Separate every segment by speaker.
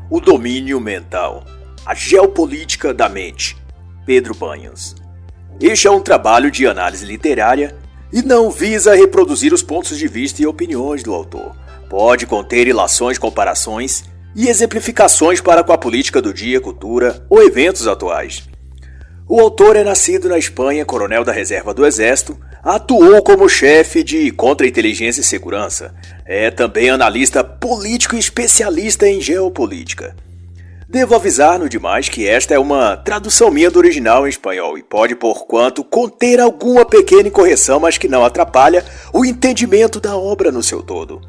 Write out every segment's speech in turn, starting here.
Speaker 1: O domínio mental. A geopolítica da mente. Pedro Banhos. Este é um trabalho de análise literária e não visa reproduzir os pontos de vista e opiniões do autor. Pode conter ilações, comparações e exemplificações para com a política do dia, cultura ou eventos atuais. O autor é nascido na Espanha, coronel da reserva do Exército, atuou como chefe de contra-inteligência e segurança. É também analista político e especialista em geopolítica. Devo avisar no demais que esta é uma tradução minha do original em espanhol e pode, porquanto, conter alguma pequena incorreção, mas que não atrapalha o entendimento da obra no seu todo.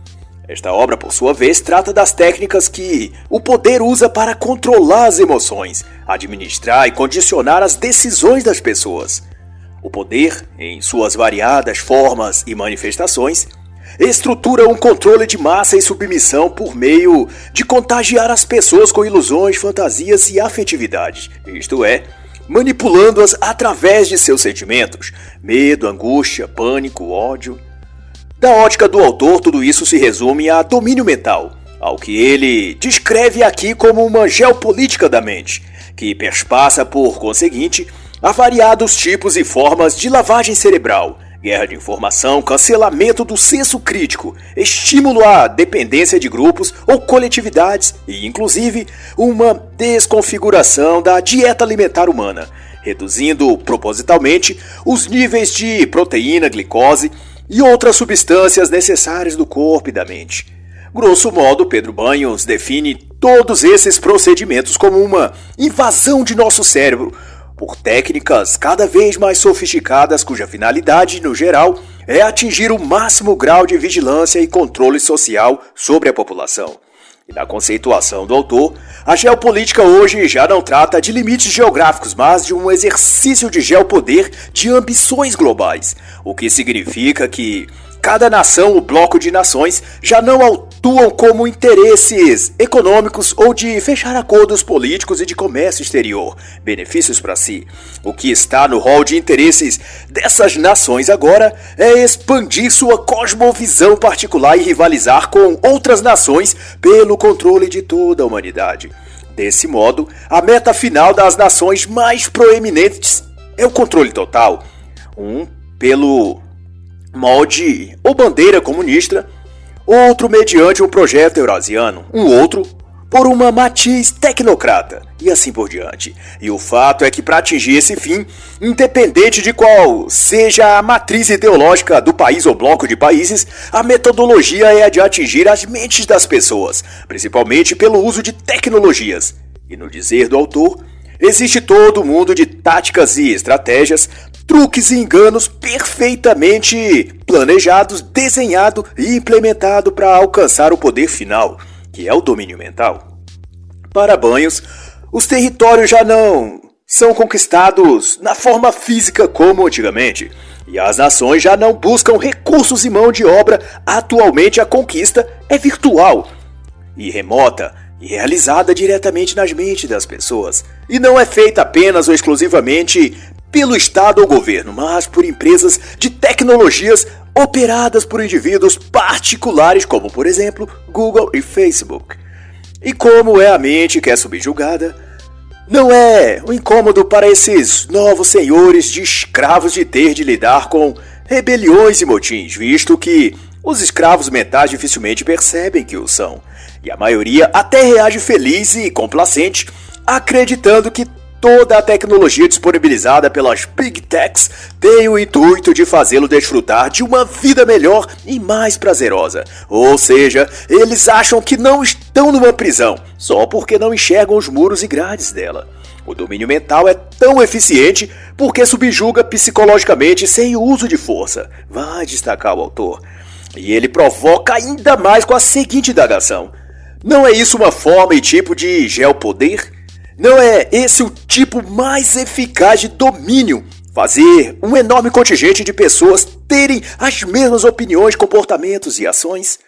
Speaker 1: Esta obra, por sua vez, trata das técnicas que o poder usa para controlar as emoções, administrar e condicionar as decisões das pessoas. O poder, em suas variadas formas e manifestações, estrutura um controle de massa e submissão por meio de contagiar as pessoas com ilusões, fantasias e afetividades, isto é, manipulando-as através de seus sentimentos, medo, angústia, pânico, ódio. Da ótica do autor, tudo isso se resume a domínio mental, ao que ele descreve aqui como uma geopolítica da mente, que perspassa, por conseguinte, a variados tipos e formas de lavagem cerebral, guerra de informação, cancelamento do senso crítico, estímulo à dependência de grupos ou coletividades e, inclusive, uma desconfiguração da dieta alimentar humana, reduzindo propositalmente os níveis de proteína, glicose e outras substâncias necessárias do corpo e da mente. Grosso modo, Pedro Banhos define todos esses procedimentos como uma invasão de nosso cérebro por técnicas cada vez mais sofisticadas cuja finalidade, no geral, é atingir o máximo grau de vigilância e controle social sobre a população. E na conceituação do autor, a geopolítica hoje já não trata de limites geográficos, mas de um exercício de geopoder de ambições globais, o que significa que cada nação ou bloco de nações já não atuam como interesses econômicos ou de fechar acordos políticos e de comércio exterior, benefícios para si. O que está no rol de interesses dessas nações agora é expandir sua cosmovisão particular e rivalizar com outras nações pelo controle de toda a humanidade. Desse modo, a meta final das nações mais proeminentes é o controle total. Pelo molde ou bandeira comunista, outro mediante um projeto eurasiano, outro por uma matiz tecnocrata, e assim por diante. E o fato é que para atingir esse fim, independente de qual seja a matriz ideológica do país ou bloco de países, a metodologia é a de atingir as mentes das pessoas, principalmente pelo uso de tecnologias. E no dizer do autor, existe todo um mundo de táticas e estratégias, truques e enganos perfeitamente planejados, desenhado e implementado para alcançar o poder final, que é o domínio mental. Para Banhos, os territórios já não são conquistados na forma física como antigamente, e as nações já não buscam recursos e mão de obra. Atualmente a conquista é virtual e remota, e realizada diretamente nas mentes das pessoas, e não é feita apenas ou exclusivamente pelo Estado ou governo, mas por empresas de tecnologias operadas por indivíduos particulares, como por exemplo Google e Facebook. E como é a mente que é subjugada, não é um incômodo para esses novos senhores de escravos de ter de lidar com rebeliões e motins, visto que os escravos mentais dificilmente percebem que o são, e a maioria até reage feliz e complacente, acreditando que toda a tecnologia disponibilizada pelas Big Techs tem o intuito de fazê-lo desfrutar de uma vida melhor e mais prazerosa. Ou seja, eles acham que não estão numa prisão, só porque não enxergam os muros e grades dela. O domínio mental é tão eficiente porque subjuga psicologicamente sem o uso de força, vai destacar o autor. E ele provoca ainda mais com a seguinte indagação: não é isso uma forma e tipo de geopoder? Não é esse o tipo mais eficaz de domínio? Fazer um enorme contingente de pessoas terem as mesmas opiniões, comportamentos e ações?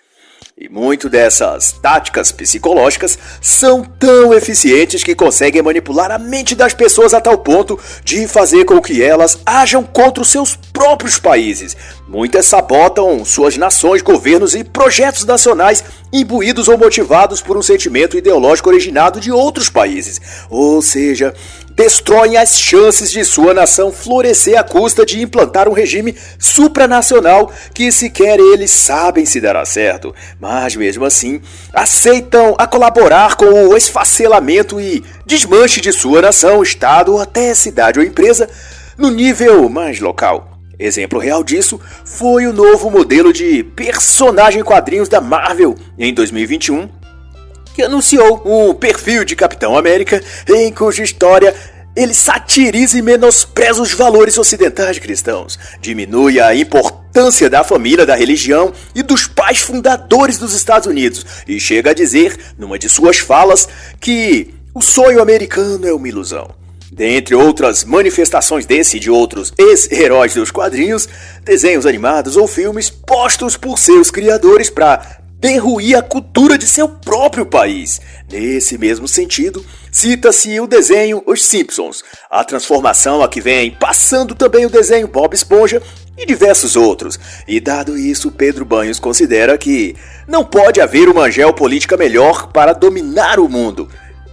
Speaker 1: E muito dessas táticas psicológicas são tão eficientes que conseguem manipular a mente das pessoas a tal ponto de fazer com que elas ajam contra os seus próprios países. Muitas sabotam suas nações, governos e projetos nacionais imbuídos ou motivados por um sentimento ideológico originado de outros países. Ou seja, destroem as chances de sua nação florescer à custa de implantar um regime supranacional que sequer eles sabem se dará certo, mas mesmo assim aceitam a colaborar com o esfacelamento e desmanche de sua nação, estado ou até cidade ou empresa no nível mais local. Exemplo real disso foi o novo modelo de personagem em quadrinhos da Marvel em 2021, que anunciou um perfil de Capitão América em cuja história ele satiriza e menospreza os valores ocidentais cristãos, diminui a importância da família, da religião e dos pais fundadores dos Estados Unidos e chega a dizer, numa de suas falas, que o sonho americano é uma ilusão. Dentre outras manifestações desse e de outros ex-heróis dos quadrinhos, desenhos animados ou filmes postos por seus criadores para derruir a cultura de seu próprio país. Nesse mesmo sentido, cita-se o desenho Os Simpsons, a transformação a que vem passando também o desenho Bob Esponja e diversos outros. E dado isso, Pedro Banhos considera que não pode haver uma geopolítica melhor para dominar o mundo.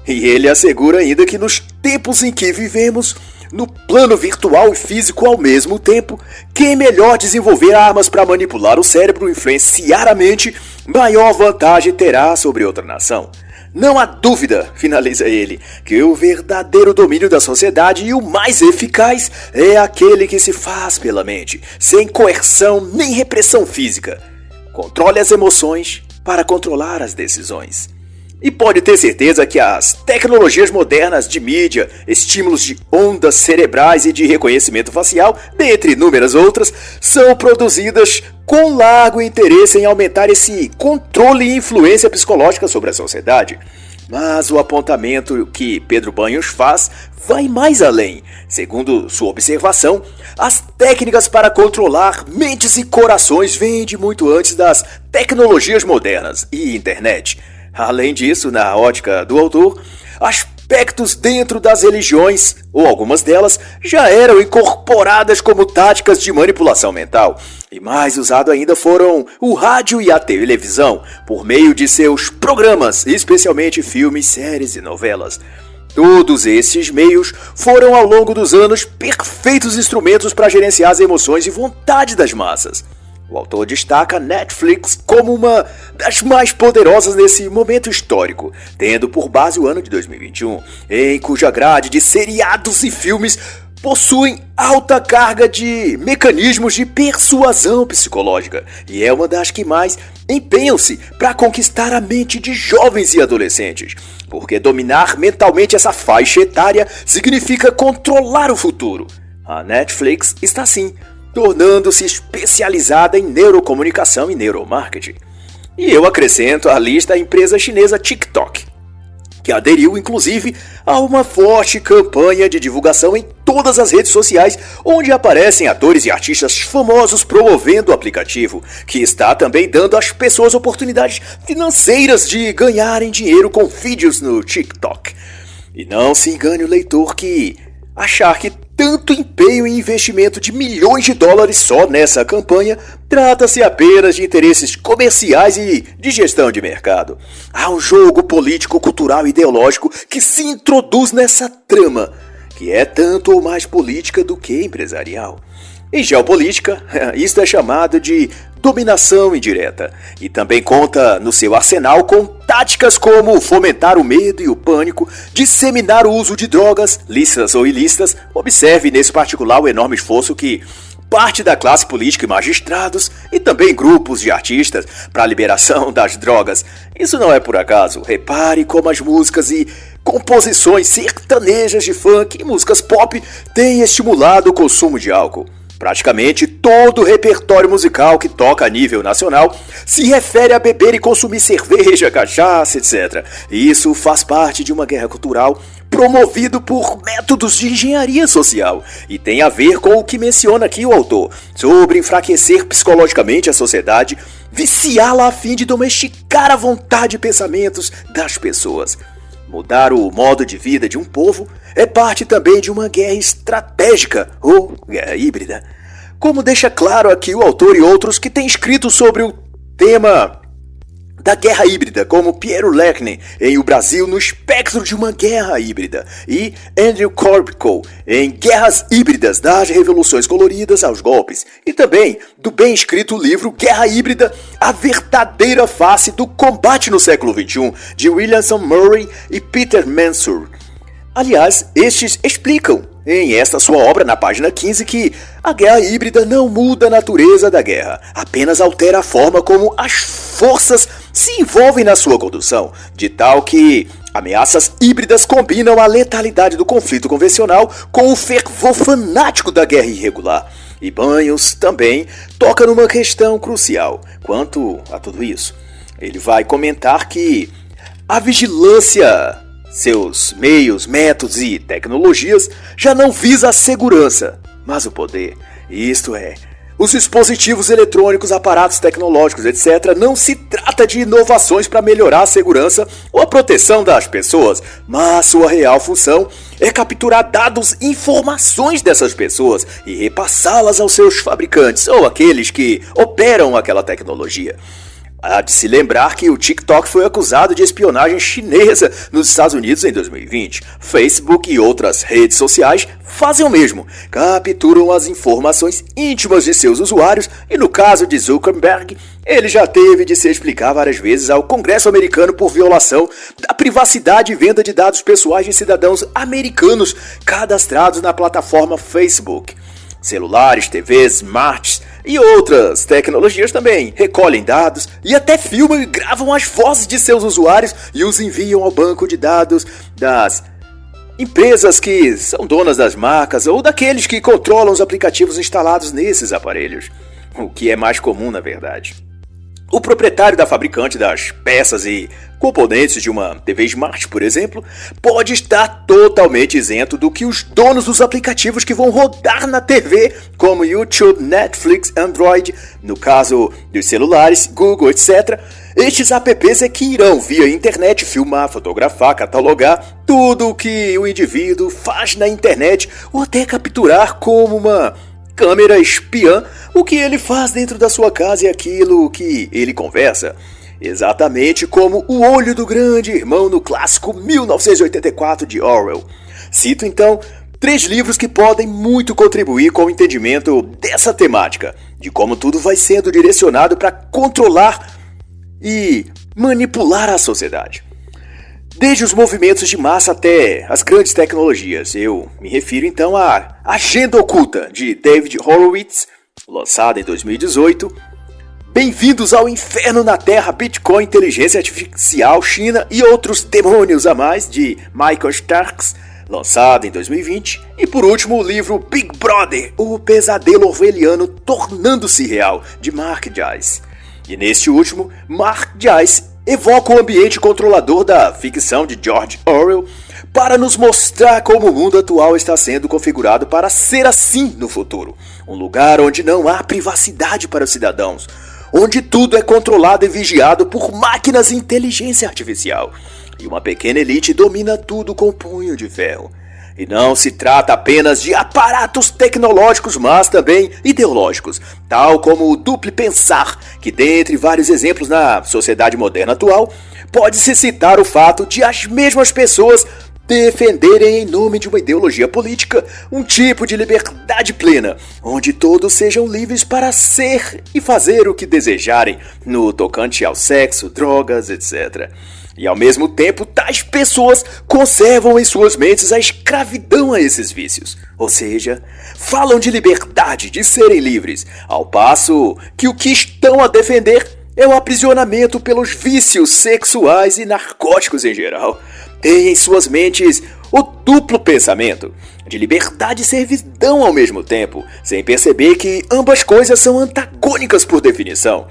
Speaker 1: E ele assegura ainda que nos tempos em que vivemos, no plano virtual e físico ao mesmo tempo, quem melhor desenvolver armas para manipular o cérebro e influenciar a mente, maior vantagem terá sobre outra nação. Não há dúvida, finaliza ele, que o verdadeiro domínio da sociedade e o mais eficaz é aquele que se faz pela mente, sem coerção nem repressão física. Controle as emoções para controlar as decisões. E pode ter certeza que as tecnologias modernas de mídia, estímulos de ondas cerebrais e de reconhecimento facial, dentre inúmeras outras, são produzidas com largo interesse em aumentar esse controle e influência psicológica sobre a sociedade. Mas o apontamento que Pedro Banhos faz vai mais além. Segundo sua observação, as técnicas para controlar mentes e corações vêm de muito antes das tecnologias modernas e internet. Além disso, na ótica do autor, aspectos dentro das religiões, ou algumas delas, já eram incorporadas como táticas de manipulação mental. E mais usado ainda foram o rádio e a televisão, por meio de seus programas, especialmente filmes, séries e novelas. Todos esses meios foram ao longo dos anos perfeitos instrumentos para gerenciar as emoções e vontades das massas. O autor destaca a Netflix como uma das mais poderosas nesse momento histórico, tendo por base o ano de 2021, em cuja grade de seriados e filmes possuem alta carga de mecanismos de persuasão psicológica e é uma das que mais empenham-se para conquistar a mente de jovens e adolescentes, porque dominar mentalmente essa faixa etária significa controlar o futuro. A Netflix está sim tornando-se especializada em neurocomunicação e neuromarketing. E eu acrescento à lista a empresa chinesa TikTok, que aderiu inclusive a uma forte campanha de divulgação em todas as redes sociais, onde aparecem atores e artistas famosos promovendo o aplicativo, que está também dando às pessoas oportunidades financeiras de ganharem dinheiro com vídeos no TikTok. E não se engane o leitor que achar que tanto empenho e investimento de milhões de dólares só nessa campanha trata-se apenas de interesses comerciais e de gestão de mercado. Há um jogo político, cultural e ideológico que se introduz nessa trama, que é tanto ou mais política do que empresarial. Em geopolítica, isto é chamado de dominação indireta e também conta no seu arsenal com táticas como fomentar o medo e o pânico, disseminar o uso de drogas, lícitas ou ilícitas. Observe nesse particular o enorme esforço que parte da classe política e magistrados e também grupos de artistas para a liberação das drogas. Isso não é por acaso. Repare como as músicas e composições sertanejas de funk e músicas pop têm estimulado o consumo de álcool. Praticamente todo o repertório musical que toca a nível nacional se refere a beber e consumir cerveja, cachaça, etc. Isso faz parte de uma guerra cultural promovido por métodos de engenharia social e tem a ver com o que menciona aqui o autor, sobre enfraquecer psicologicamente a sociedade, viciá-la a fim de domesticar a vontade e pensamentos das pessoas. Mudar o modo de vida de um povo é parte também de uma guerra estratégica ou guerra híbrida. Como deixa claro aqui o autor e outros que têm escrito sobre o tema da guerra híbrida, como Piero Lecne em O Brasil no Espectro de uma Guerra Híbrida e Andrew Corbicko em Guerras Híbridas, das Revoluções Coloridas aos Golpes, e também do bem escrito livro Guerra Híbrida, a verdadeira face do combate no século XXI, de Williamson Murray e Peter Mansur. Aliás, estes explicam em esta sua obra, na página 15, que a guerra híbrida não muda a natureza da guerra, apenas altera a forma como as forças se envolvem na sua condução, de tal que ameaças híbridas combinam a letalidade do conflito convencional com o fervor fanático da guerra irregular. E Banhos também toca numa questão crucial quanto a tudo isso. Ele vai comentar que a vigilância, seus meios, métodos e tecnologias já não visa a segurança, mas o poder. Isto é, os dispositivos eletrônicos, aparatos tecnológicos, etc. Não se trata de inovações para melhorar a segurança ou a proteção das pessoas, mas sua real função é capturar dados e informações dessas pessoas e repassá-las aos seus fabricantes ou aqueles que operam aquela tecnologia. Há de se lembrar que o TikTok foi acusado de espionagem chinesa nos Estados Unidos em 2020. Facebook e outras redes sociais fazem o mesmo, capturam as informações íntimas de seus usuários e no caso de Zuckerberg, ele já teve de se explicar várias vezes ao Congresso americano por violação da privacidade e venda de dados pessoais de cidadãos americanos cadastrados na plataforma Facebook. Celulares, TVs, smarts e outras tecnologias também recolhem dados e até filmam e gravam as vozes de seus usuários e os enviam ao banco de dados das empresas que são donas das marcas ou daqueles que controlam os aplicativos instalados nesses aparelhos, o que é mais comum na verdade. O proprietário da fabricante das peças e componentes de uma TV Smart, por exemplo, pode estar totalmente isento do que os donos dos aplicativos que vão rodar na TV, como YouTube, Netflix, Android, no caso dos celulares, Google, etc. Estes apps é que irão via internet filmar, fotografar, catalogar tudo o que o indivíduo faz na internet ou até capturar como uma câmera espiã o que ele faz dentro da sua casa e aquilo que ele conversa. Exatamente como o olho do grande irmão no clássico 1984 de Orwell. Cito então 3 livros que podem muito contribuir com o entendimento dessa temática, de como tudo vai sendo direcionado para controlar e manipular a sociedade. Desde os movimentos de massa até as grandes tecnologias, eu me refiro então à Agenda Oculta, de David Horowitz, lançada em 2018, Bem-vindos ao Inferno na Terra, Bitcoin, Inteligência Artificial, China e Outros Demônios a Mais, de Michael Starks, lançado em 2020, e por último o livro Big Brother, o pesadelo orwelliano tornando-se real, de Mark Joyce. E neste último, Mark Joyce evoca o ambiente controlador da ficção de George Orwell para nos mostrar como o mundo atual está sendo configurado para ser assim no futuro. Um lugar onde não há privacidade para os cidadãos, onde tudo é controlado e vigiado por máquinas de inteligência artificial. E uma pequena elite domina tudo com punho de ferro. E não se trata apenas de aparatos tecnológicos, mas também ideológicos, tal como o duplo pensar, que dentre vários exemplos na sociedade moderna atual, pode-se citar o fato de as mesmas pessoas defenderem em nome de uma ideologia política um tipo de liberdade plena, onde todos sejam livres para ser e fazer o que desejarem no tocante ao sexo, drogas, etc. E ao mesmo tempo, tais pessoas conservam em suas mentes a escravidão a esses vícios. Ou seja, falam de liberdade, de serem livres, ao passo que o que estão a defender é o aprisionamento pelos vícios sexuais e narcóticos em geral. Têm em suas mentes o duplo pensamento, de liberdade e servidão ao mesmo tempo, sem perceber que ambas coisas são antagônicas por definição.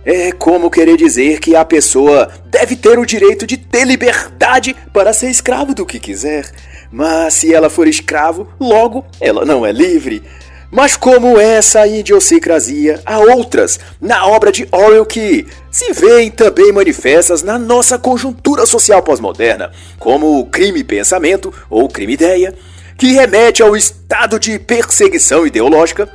Speaker 1: É como querer dizer que a pessoa deve ter o direito de ter liberdade para ser escravo do que quiser. Mas se ela for escravo, logo ela não é livre. Mas como essa idiosincrasia, há outras na obra de Orwell que se veem também manifestas na nossa conjuntura social pós-moderna, como o crime-pensamento ou crime-ideia, que remete ao estado de perseguição ideológica,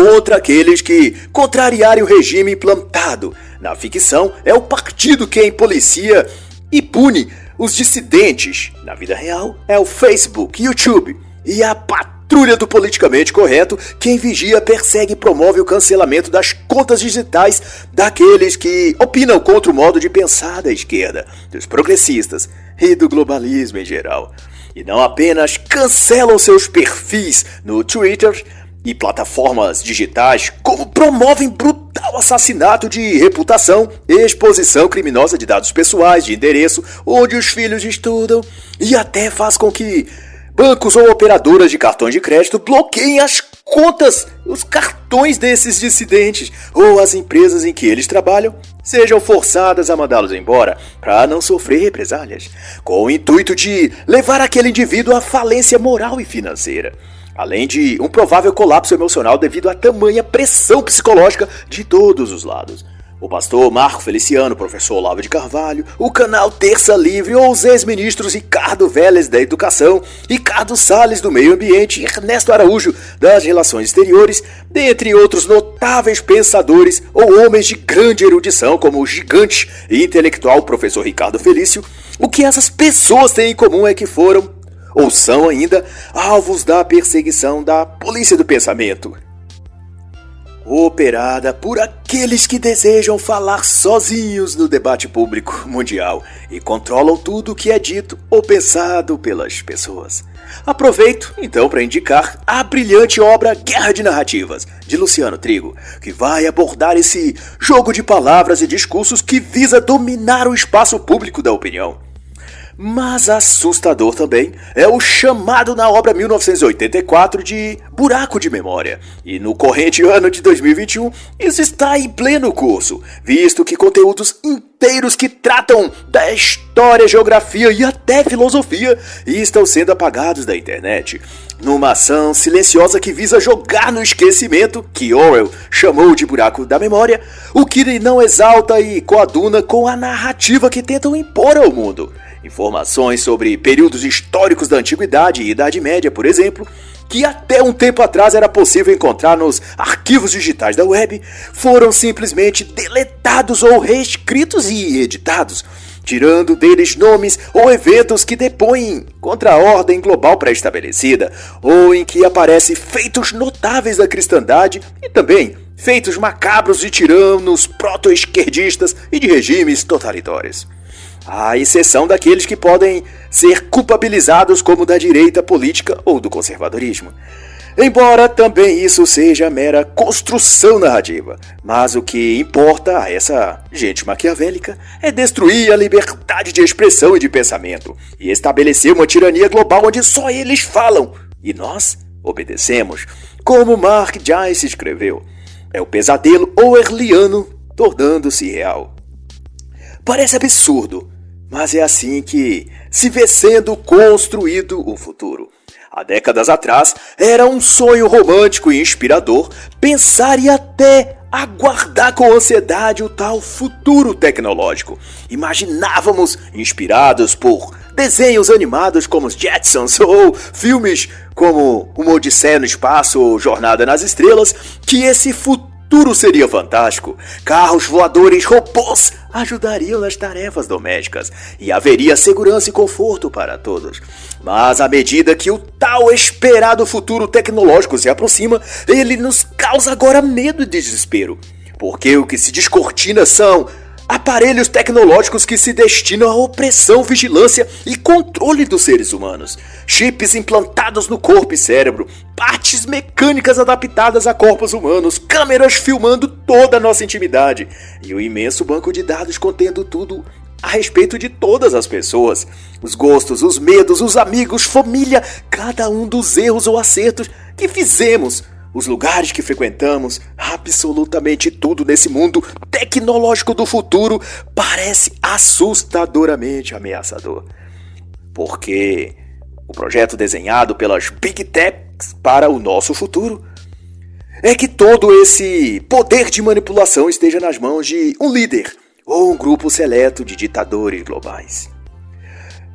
Speaker 1: contra aqueles que contrariarem o regime implantado. Na ficção, é o partido quem policia e pune os dissidentes. Na vida real, é o Facebook, YouTube e a patrulha do politicamente correto quem vigia, persegue e promove o cancelamento das contas digitais daqueles que opinam contra o modo de pensar da esquerda, dos progressistas e do globalismo em geral. E não apenas cancelam seus perfis no Twitter e plataformas digitais, como promovem brutal assassinato de reputação e exposição criminosa de dados pessoais, de endereço, onde os filhos estudam, e até faz com que bancos ou operadoras de cartões de crédito bloqueiem as contas, os cartões desses dissidentes, ou as empresas em que eles trabalham sejam forçadas a mandá-los embora para não sofrer represálias, com o intuito de levar aquele indivíduo à falência moral e financeira, além de um provável colapso emocional devido à tamanha pressão psicológica de todos os lados. O pastor Marco Feliciano, o professor Olavo de Carvalho, o canal Terça Livre ou os ex-ministros Ricardo Vélez da Educação, Ricardo Salles do Meio Ambiente e Ernesto Araújo das Relações Exteriores, dentre outros notáveis pensadores ou homens de grande erudição como o gigante e intelectual professor Ricardo Felício, o que essas pessoas têm em comum é que foram, ou são ainda, alvos da perseguição da polícia do pensamento, operada por aqueles que desejam falar sozinhos no debate público mundial e controlam tudo o que é dito ou pensado pelas pessoas. Aproveito, então, para indicar a brilhante obra Guerra de Narrativas, de Luciano Trigo, que vai abordar esse jogo de palavras e discursos que visa dominar o espaço público da opinião. Mas assustador também é o chamado na obra 1984 de buraco de memória. E no corrente ano de 2021, isso está em pleno curso, visto que conteúdos inteiros que tratam da história, geografia e até filosofia estão sendo apagados da internet, numa ação silenciosa que visa jogar no esquecimento, que Orwell chamou de buraco da memória, o que não exalta e coaduna com a narrativa que tentam impor ao mundo. Informações sobre períodos históricos da Antiguidade e Idade Média, por exemplo, que até um tempo atrás era possível encontrar nos arquivos digitais da web, foram simplesmente deletados ou reescritos e editados, tirando deles nomes ou eventos que depõem contra a ordem global pré-estabelecida, ou em que aparecem feitos notáveis da cristandade e também feitos macabros de tiranos proto-esquerdistas e de regimes totalitários. À exceção daqueles que podem ser culpabilizados como da direita política ou do conservadorismo. Embora também isso seja mera construção narrativa, mas o que importa a essa gente maquiavélica é destruir a liberdade de expressão e de pensamento e estabelecer uma tirania global onde só eles falam e nós obedecemos, como Mark Joyce escreveu. É o pesadelo orwelliano tornando-se real. Parece absurdo, mas é assim que se vê sendo construído o futuro. Há décadas atrás, era um sonho romântico e inspirador pensar e até aguardar com ansiedade o tal futuro tecnológico. Imaginávamos, inspirados por desenhos animados como os Jetsons ou filmes como Uma Odisseia no Espaço ou Jornada nas Estrelas, que esse futuro seria fantástico. Carros voadores robôs ajudariam nas tarefas domésticas e haveria segurança e conforto para todos. Mas à medida que o tal esperado futuro tecnológico se aproxima, ele nos causa agora medo e desespero. Porque o que se descortina são aparelhos tecnológicos que se destinam à opressão, vigilância e controle dos seres humanos. Chips implantados no corpo e cérebro, partes mecânicas adaptadas a corpos humanos, câmeras filmando toda a nossa intimidade e um imenso banco de dados contendo tudo a respeito de todas as pessoas. Os gostos, os medos, os amigos, família, cada um dos erros ou acertos que fizemos, os lugares que frequentamos, absolutamente tudo nesse mundo tecnológico do futuro parece assustadoramente ameaçador. Porque o projeto desenhado pelas Big Techs para o nosso futuro é que todo esse poder de manipulação esteja nas mãos de um líder ou um grupo seleto de ditadores globais.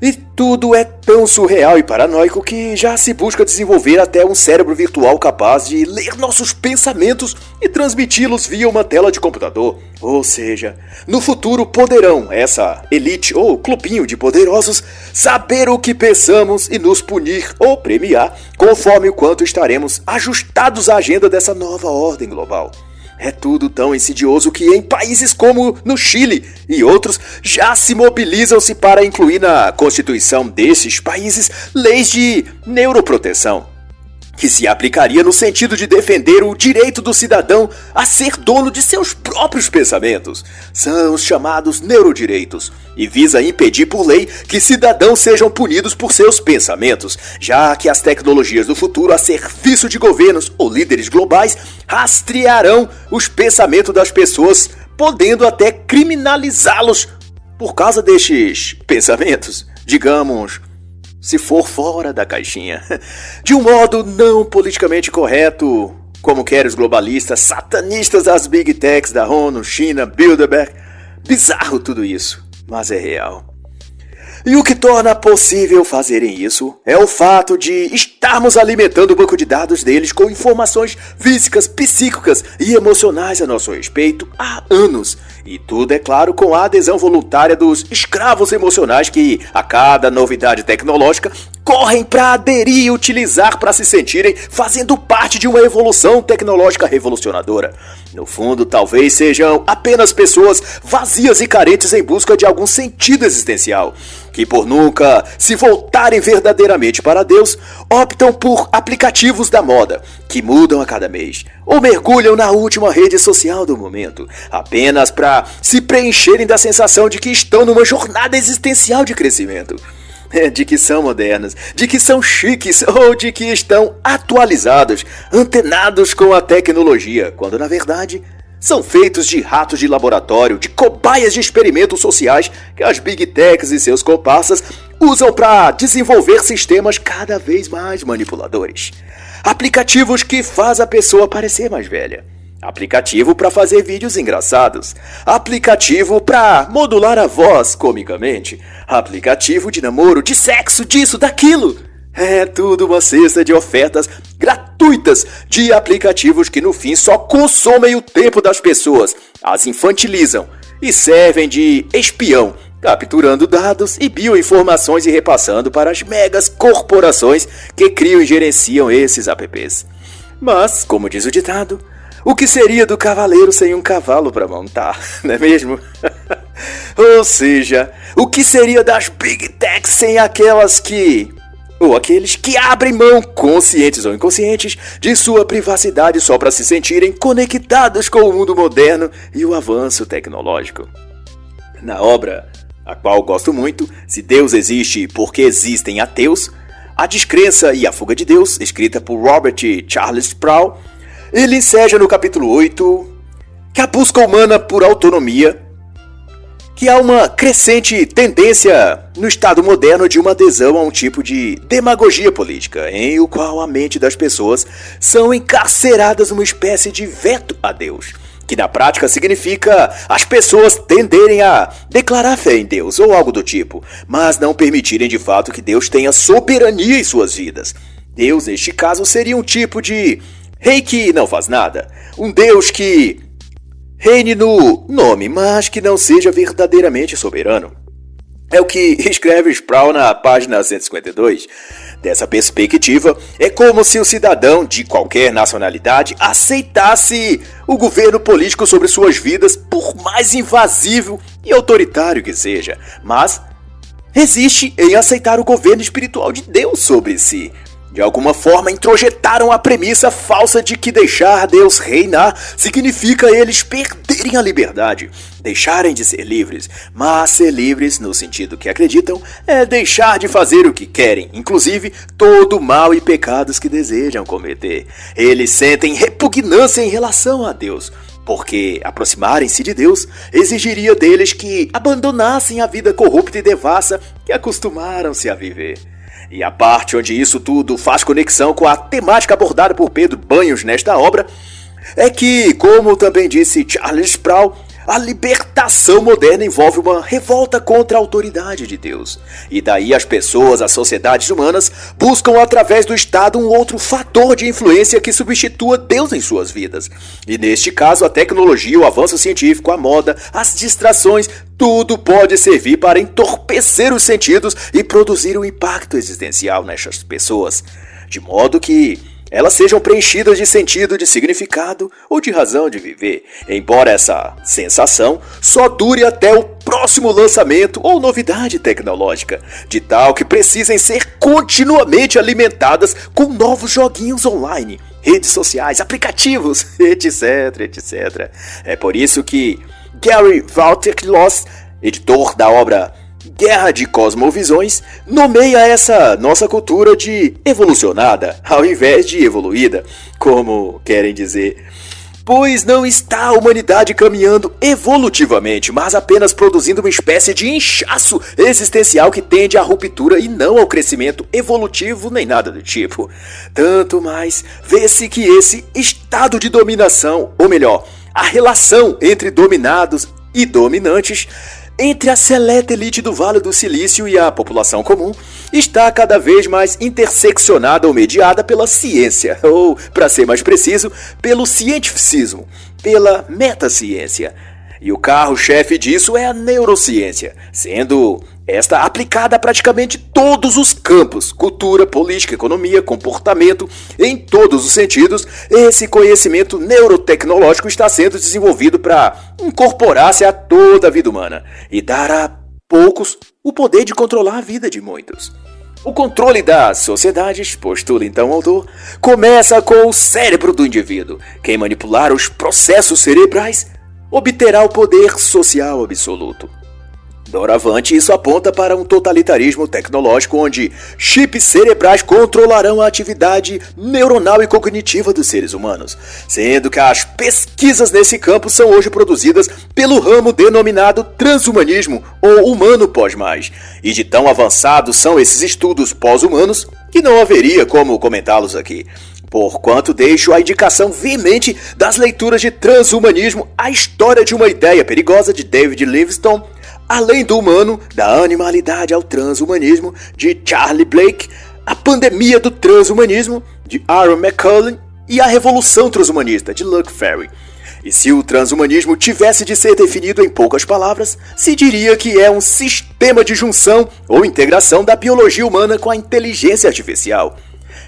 Speaker 1: E tudo é tão surreal e paranoico que já se busca desenvolver até um cérebro virtual capaz de ler nossos pensamentos e transmiti-los via uma tela de computador. Ou seja, no futuro poderão essa elite ou clubinho de poderosos saber o que pensamos e nos punir ou premiar conforme o quanto estaremos ajustados à agenda dessa nova ordem global. É tudo tão insidioso que em países como no Chile e outros já se mobilizam-se para incluir na constituição desses países leis de neuroproteção, que se aplicaria no sentido de defender o direito do cidadão a ser dono de seus próprios pensamentos. São os chamados neurodireitos e visa impedir por lei que cidadãos sejam punidos por seus pensamentos, já que as tecnologias do futuro a serviço de governos ou líderes globais rastrearão os pensamentos das pessoas, podendo até criminalizá-los por causa destes pensamentos, digamos, se for fora da caixinha, de um modo não politicamente correto, como querem os globalistas satanistas das Big Techs da ONU, China, Bilderberg. Bizarro tudo isso, mas é real. E o que torna possível fazerem isso é o fato de estarmos alimentando o banco de dados deles com informações físicas, psíquicas e emocionais a nosso respeito há anos. E tudo, é claro, com a adesão voluntária dos escravos emocionais que, a cada novidade tecnológica, correm para aderir e utilizar para se sentirem fazendo parte de uma evolução tecnológica revolucionadora. No fundo, talvez sejam apenas pessoas vazias e carentes em busca de algum sentido existencial, que por nunca se voltarem verdadeiramente para Deus, optam por aplicativos da moda, que mudam a cada mês, ou mergulham na última rede social do momento, apenas para se preencherem da sensação de que estão numa jornada existencial de crescimento. De que são modernos, de que são chiques ou de que estão atualizados, antenados com a tecnologia, quando na verdade são feitos de ratos de laboratório, de cobaias de experimentos sociais que as Big Techs e seus comparsas usam para desenvolver sistemas cada vez mais manipuladores. Aplicativos que faz a pessoa parecer mais velha. Aplicativo para fazer vídeos engraçados. Aplicativo para modular a voz comicamente. Aplicativo de namoro, de sexo, disso, daquilo. É tudo uma cesta de ofertas gratuitas de aplicativos que no fim só consomem o tempo das pessoas, as infantilizam e servem de espião, capturando dados e bioinformações e repassando para as megas corporações que criam e gerenciam esses apps. Mas, como diz o ditado, o que seria do cavaleiro sem um cavalo para montar, não é mesmo? Ou seja, o que seria das Big Techs sem aquelas que... ou aqueles que abrem mão, conscientes ou inconscientes, de sua privacidade só para se sentirem conectados com o mundo moderno e o avanço tecnológico. Na obra, a qual gosto muito, Se Deus Existe Porque Existem Ateus, A Descrença e a Fuga de Deus, escrita por Robert Charles Sproul, ele enseja no capítulo 8 que a busca humana por autonomia, que há uma crescente tendência no Estado moderno de uma adesão a um tipo de demagogia política, em o qual a mente das pessoas são encarceradas numa espécie de veto a Deus, que na prática significa as pessoas tenderem a declarar fé em Deus ou algo do tipo, mas não permitirem de fato que Deus tenha soberania em suas vidas. Deus, neste caso, seria um tipo de rei que não faz nada, um Deus que reine no nome, mas que não seja verdadeiramente soberano. É o que escreve Sproul na página 152. Dessa perspectiva, é como se o cidadão de qualquer nacionalidade aceitasse o governo político sobre suas vidas, por mais invasivo e autoritário que seja, mas resiste em aceitar o governo espiritual de Deus sobre si. De alguma forma introjetaram a premissa falsa de que deixar Deus reinar significa eles perderem a liberdade, deixarem de ser livres. Mas ser livres, no sentido que acreditam, é deixar de fazer o que querem, inclusive todo o mal e pecados que desejam cometer. Eles sentem repugnância em relação a Deus, porque aproximarem-se de Deus exigiria deles que abandonassem a vida corrupta e devassa que acostumaram-se a viver. E a parte onde isso tudo faz conexão com a temática abordada por Pedro Banhos nesta obra é que, como também disse Charles Sproul, A libertação moderna envolve uma revolta contra a autoridade de Deus. E daí as pessoas, as sociedades humanas, buscam através do Estado um outro fator de influência que substitua Deus em suas vidas. E neste caso, a tecnologia, o avanço científico, a moda, as distrações, tudo pode servir para entorpecer os sentidos e produzir um impacto existencial nestas pessoas. De modo que elas sejam preenchidas de sentido, de significado ou de razão de viver, embora essa sensação só dure até o próximo lançamento ou novidade tecnológica, de tal que precisem ser continuamente alimentadas com novos joguinhos online, redes sociais, aplicativos, etc, etc. É por isso que Gary Valter-Loss, editor da obra Guerra de Cosmovisões, nomeia essa nossa cultura de evolucionada, ao invés de evoluída, como querem dizer. Pois não está a humanidade caminhando evolutivamente, mas apenas produzindo uma espécie de inchaço existencial que tende à ruptura e não ao crescimento evolutivo nem nada do tipo. Tanto mais vê-se que esse estado de dominação, ou melhor, a relação entre dominados e dominantes, entre a seleta elite do Vale do Silício e a população comum, está cada vez mais interseccionada ou mediada pela ciência, ou, para ser mais preciso, pelo cientificismo, pela metaciência. E o carro-chefe disso é a neurociência, sendo esta aplicada a praticamente todos os campos, cultura, política, economia, comportamento, em todos os sentidos. Esse conhecimento neurotecnológico está sendo desenvolvido para incorporar-se a toda a vida humana e dar a poucos o poder de controlar a vida de muitos. O controle das sociedades, postula então o autor, começa com o cérebro do indivíduo. Quem manipular os processos cerebrais obterá o poder social absoluto. Doravante, isso aponta para um totalitarismo tecnológico onde chips cerebrais controlarão a atividade neuronal e cognitiva dos seres humanos, sendo que as pesquisas nesse campo são hoje produzidas pelo ramo denominado transhumanismo ou humano pós-mais, e de tão avançados são esses estudos pós-humanos que não haveria como comentá-los aqui. Porquanto deixo a indicação veemente das leituras de Transhumanismo, a história de uma ideia perigosa de David Livingstone, Além do Humano, da Animalidade ao Transhumanismo, de Charlie Blake, A Pandemia do Transhumanismo, de Aaron McCullen, e A Revolução Transhumanista, de Luc Ferry. E se o transhumanismo tivesse de ser definido em poucas palavras, se diria que é um sistema de junção ou integração da biologia humana com a inteligência artificial.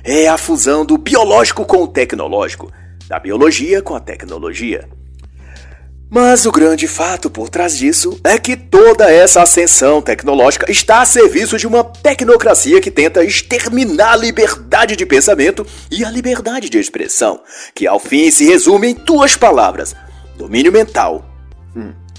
Speaker 1: É a fusão do biológico com o tecnológico, da biologia com a tecnologia. Mas o grande fato por trás disso é que toda essa ascensão tecnológica está a serviço de uma tecnocracia que tenta exterminar a liberdade de pensamento e a liberdade de expressão, que ao fim se resume em duas palavras: domínio mental.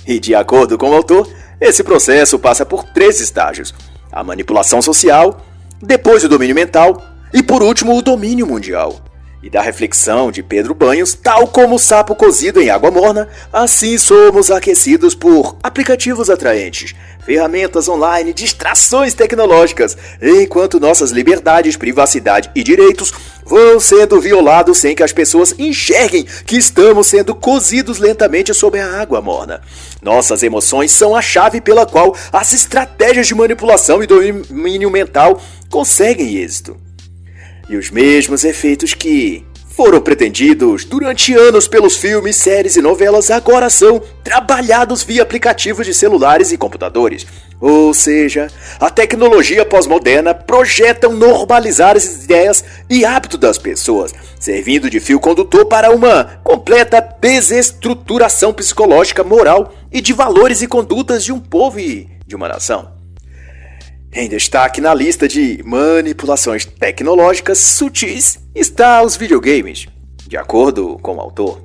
Speaker 1: E de acordo com o autor, esse processo passa por 3 estágios: a manipulação social, depois o domínio mental e por último o domínio mundial. E da reflexão de Pedro Banhos, tal como o sapo cozido em água morna, assim somos aquecidos por aplicativos atraentes, ferramentas online, distrações tecnológicas, enquanto nossas liberdades, privacidade e direitos vão sendo violados sem que as pessoas enxerguem que estamos sendo cozidos lentamente sob a água morna. Nossas emoções são a chave pela qual as estratégias de manipulação e domínio mental conseguem êxito. E os mesmos efeitos que foram pretendidos durante anos pelos filmes, séries e novelas agora são trabalhados via aplicativos de celulares e computadores. Ou seja, a tecnologia pós-moderna projeta normalizar as ideias e hábitos das pessoas, servindo de fio condutor para uma completa desestruturação psicológica, moral e de valores e condutas de um povo e de uma nação. Em destaque na lista de manipulações tecnológicas sutis está os videogames. De acordo com o autor,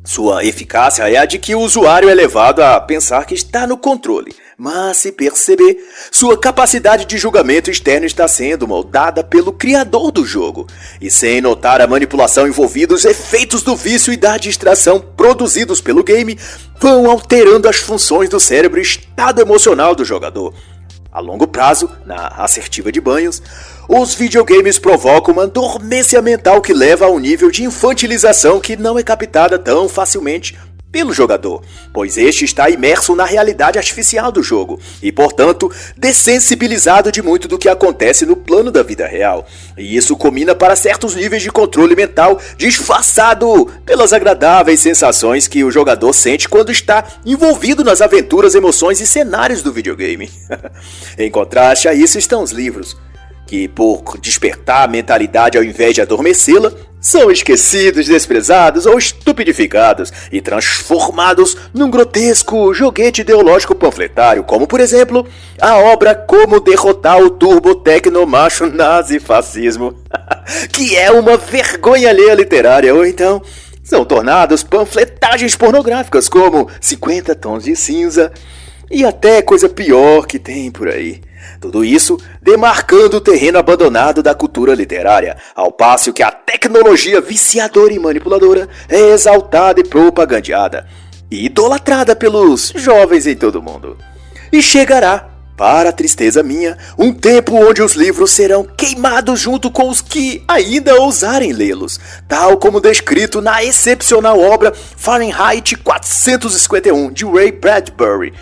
Speaker 1: sua eficácia é a de que o usuário é levado a pensar que está no controle, mas se perceber, sua capacidade de julgamento externo está sendo moldada pelo criador do jogo, e sem notar a manipulação envolvida, os efeitos do vício e da distração produzidos pelo game vão alterando as funções do cérebro e estado emocional do jogador. A longo prazo, na assertiva de Banhos, os videogames provocam uma dormência mental que leva a um nível de infantilização que não é captada tão facilmente pelo jogador, pois este está imerso na realidade artificial do jogo e, portanto, dessensibilizado de muito do que acontece no plano da vida real. E isso culmina para certos níveis de controle mental disfarçado pelas agradáveis sensações que o jogador sente quando está envolvido nas aventuras, emoções e cenários do videogame. Em contraste a isso estão os livros, que por despertar a mentalidade ao invés de adormecê-la, são esquecidos, desprezados ou estupidificados e transformados num grotesco joguete ideológico panfletário, como por exemplo, a obra Como Derrotar o Turbo Tecnomacho Nazi-Fascismo, que é uma vergonha alheia literária, ou então são tornados panfletagens pornográficas como 50 Tons de Cinza e até coisa pior que tem por aí. Tudo isso demarcando o terreno abandonado da cultura literária, ao passo que a tecnologia viciadora e manipuladora é exaltada e propagandeada, e idolatrada pelos jovens em todo o mundo. E chegará, para a tristeza minha, um tempo onde os livros serão queimados junto com os que ainda ousarem lê-los, tal como descrito na excepcional obra Fahrenheit 451, de Ray Bradbury.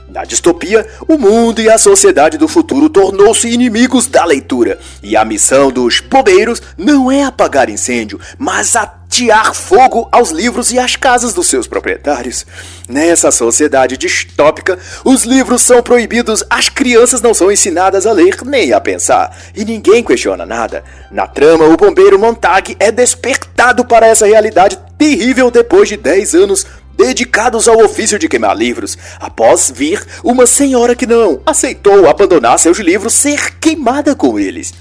Speaker 1: Na distopia, o mundo e a sociedade do futuro tornou-se inimigos da leitura, e a missão dos bombeiros não é apagar incêndio, mas atear fogo aos livros e às casas dos seus proprietários. Nessa sociedade distópica, os livros são proibidos, as crianças não são ensinadas a ler nem a pensar, e ninguém questiona nada. Na trama, o bombeiro Montag é despertado para essa realidade terrível depois de 10 anos dedicados ao ofício de queimar livros, após vir uma senhora que não aceitou abandonar seus livros ser queimada com eles.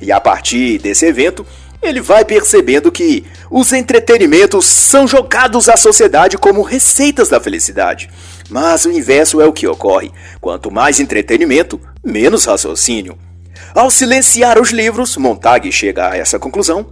Speaker 1: E a partir desse evento, ele vai percebendo que os entretenimentos são jogados à sociedade como receitas da felicidade. Mas o inverso é o que ocorre. Quanto mais entretenimento, menos raciocínio. Ao silenciar os livros, Montag chega a essa conclusão.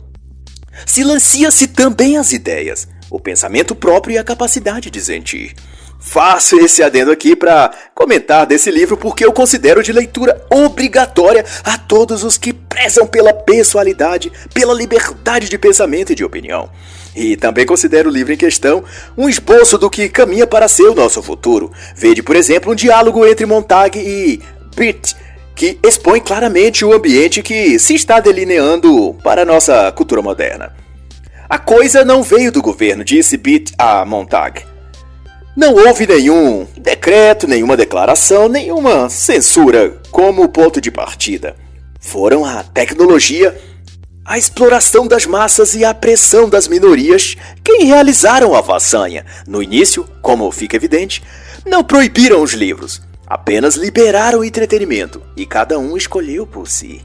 Speaker 1: Silencia-se também as ideias, o pensamento próprio e a capacidade de sentir. Faço esse adendo aqui para comentar desse livro porque eu considero de leitura obrigatória a todos os que prezam pela pessoalidade, pela liberdade de pensamento e de opinião. E também considero o livro em questão um esboço do que caminha para ser o nosso futuro. Vede, por exemplo, um diálogo entre Montag e Pitt, que expõe claramente o ambiente que se está delineando para a nossa cultura moderna. A coisa não veio do governo, disse Pitt a Montag. Não houve nenhum decreto, nenhuma declaração, nenhuma censura como ponto de partida. Foram a tecnologia, a exploração das massas e a pressão das minorias quem realizaram a façanha. No início, como fica evidente, não proibiram os livros, apenas liberaram o entretenimento e cada um escolheu por si.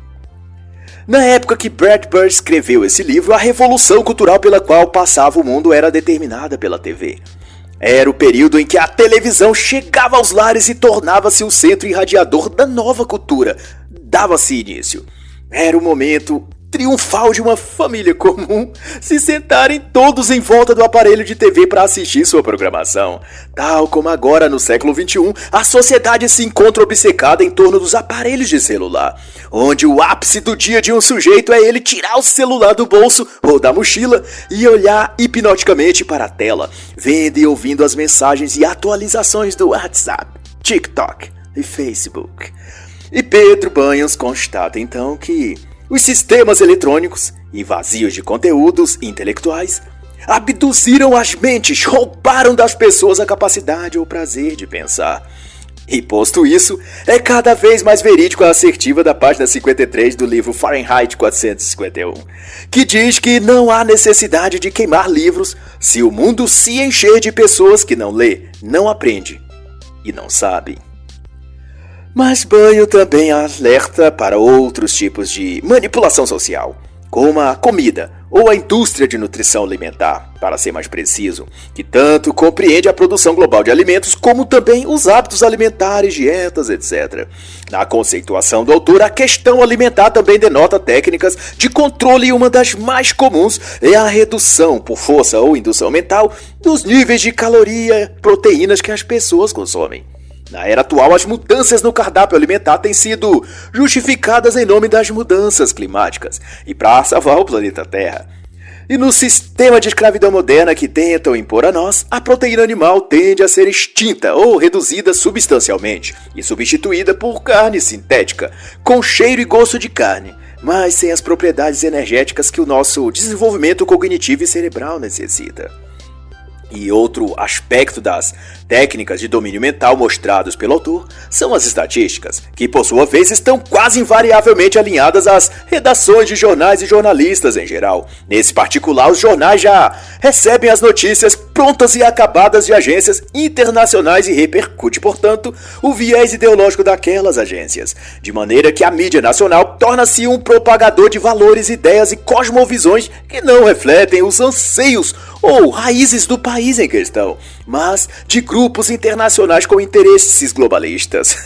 Speaker 1: Na época que Bradbury escreveu esse livro, a revolução cultural pela qual passava o mundo era determinada pela TV. Era o período em que a televisão chegava aos lares e tornava-se o centro irradiador da nova cultura. Dava-se início. Era o momento triunfal de uma família comum se sentarem todos em volta do aparelho de TV para assistir sua programação. Tal como agora no século XXI, a sociedade se encontra obcecada em torno dos aparelhos de celular, onde o ápice do dia de um sujeito é ele tirar o celular do bolso ou da mochila e olhar hipnoticamente para a tela, vendo e ouvindo as mensagens e atualizações do WhatsApp, TikTok e Facebook. E Pedro Banhos constata então que os sistemas eletrônicos e vazios de conteúdos intelectuais abduziram as mentes, roubaram das pessoas a capacidade ou o prazer de pensar. E posto isso, é cada vez mais verídico a assertiva da página 53 do livro Fahrenheit 451, que diz que não há necessidade de queimar livros se o mundo se encher de pessoas que não lê, não aprende e não sabe. Mas Banho também alerta para outros tipos de manipulação social, como a comida ou a indústria de nutrição alimentar, para ser mais preciso, que tanto compreende a produção global de alimentos como também os hábitos alimentares, dietas, etc. Na conceituação do autor, a questão alimentar também denota técnicas de controle e uma das mais comuns é a redução, por força ou indução mental, dos níveis de caloria e proteínas que as pessoas consomem. Na era atual, as mudanças no cardápio alimentar têm sido justificadas em nome das mudanças climáticas e para salvar o planeta Terra. E no sistema de escravidão moderna que tentam impor a nós, a proteína animal tende a ser extinta ou reduzida substancialmente e substituída por carne sintética, com cheiro e gosto de carne, mas sem as propriedades energéticas que o nosso desenvolvimento cognitivo e cerebral necessita. E outro aspecto das técnicas de domínio mental mostrados pelo autor são as estatísticas, que por sua vez estão quase invariavelmente alinhadas às redações de jornais e jornalistas em geral. Nesse particular, os jornais já recebem as notícias prontas e acabadas de agências internacionais e repercute, portanto, o viés ideológico daquelas agências, de maneira que a mídia nacional torna-se um propagador de valores, ideias e cosmovisões que não refletem os anseios ou raízes do país em questão, mas de grupos internacionais com interesses globalistas.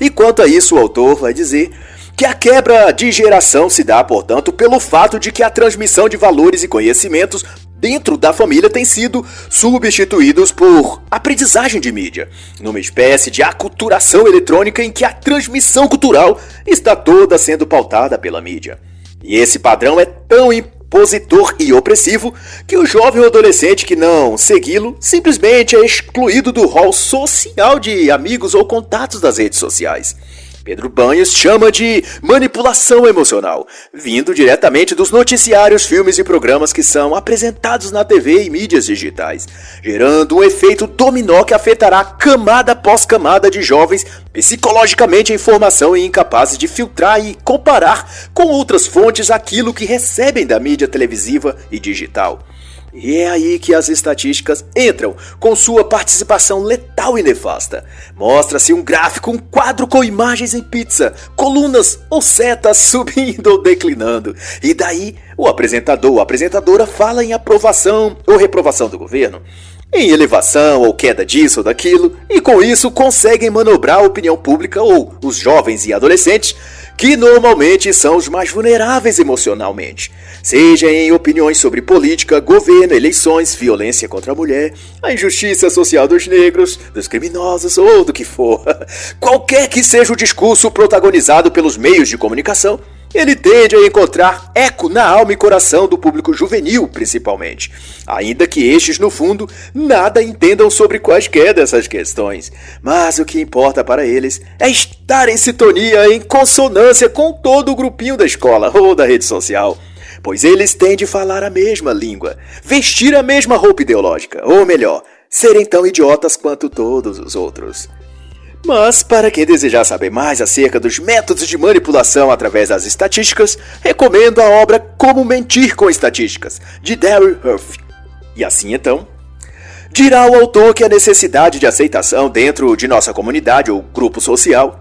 Speaker 1: E quanto a isso, o autor vai dizer que a quebra de geração se dá, portanto, pelo fato de que a transmissão de valores e conhecimentos dentro da família tem sido substituídos por aprendizagem de mídia, numa espécie de aculturação eletrônica em que a transmissão cultural está toda sendo pautada pela mídia. E esse padrão é tão impositor e opressivo que o jovem ou adolescente que não segui-lo simplesmente é excluído do rol social de amigos ou contatos das redes sociais. Pedro Banhos chama de manipulação emocional, vindo diretamente dos noticiários, filmes e programas que são apresentados na TV e mídias digitais, gerando um efeito dominó que afetará camada após camada de jovens psicologicamente em formação e incapazes de filtrar e comparar com outras fontes aquilo que recebem da mídia televisiva e digital. E é aí que as estatísticas entram, com sua participação letal e nefasta. Mostra-se um gráfico, um quadro com imagens em pizza, colunas ou setas subindo ou declinando. E daí, o apresentador ou apresentadora fala em aprovação ou reprovação do governo, em elevação ou queda disso ou daquilo, e com isso conseguem manobrar a opinião pública ou os jovens e adolescentes, que normalmente são os mais vulneráveis emocionalmente, seja em opiniões sobre política, governo, eleições, violência contra a mulher, a injustiça social dos negros, dos criminosos ou do que for. Qualquer que seja o discurso protagonizado pelos meios de comunicação, ele tende a encontrar eco na alma e coração do público juvenil, principalmente, ainda que estes, no fundo, nada entendam sobre quaisquer dessas questões. Mas o que importa para eles é estar em sintonia, em consonância com todo o grupinho da escola ou da rede social, pois eles têm de falar a mesma língua, vestir a mesma roupa ideológica, ou melhor, serem tão idiotas quanto todos os outros. Mas, para quem desejar saber mais acerca dos métodos de manipulação através das estatísticas, recomendo a obra Como Mentir com Estatísticas, de Darryl Huff. E assim então, dirá o autor que a necessidade de aceitação dentro de nossa comunidade ou grupo social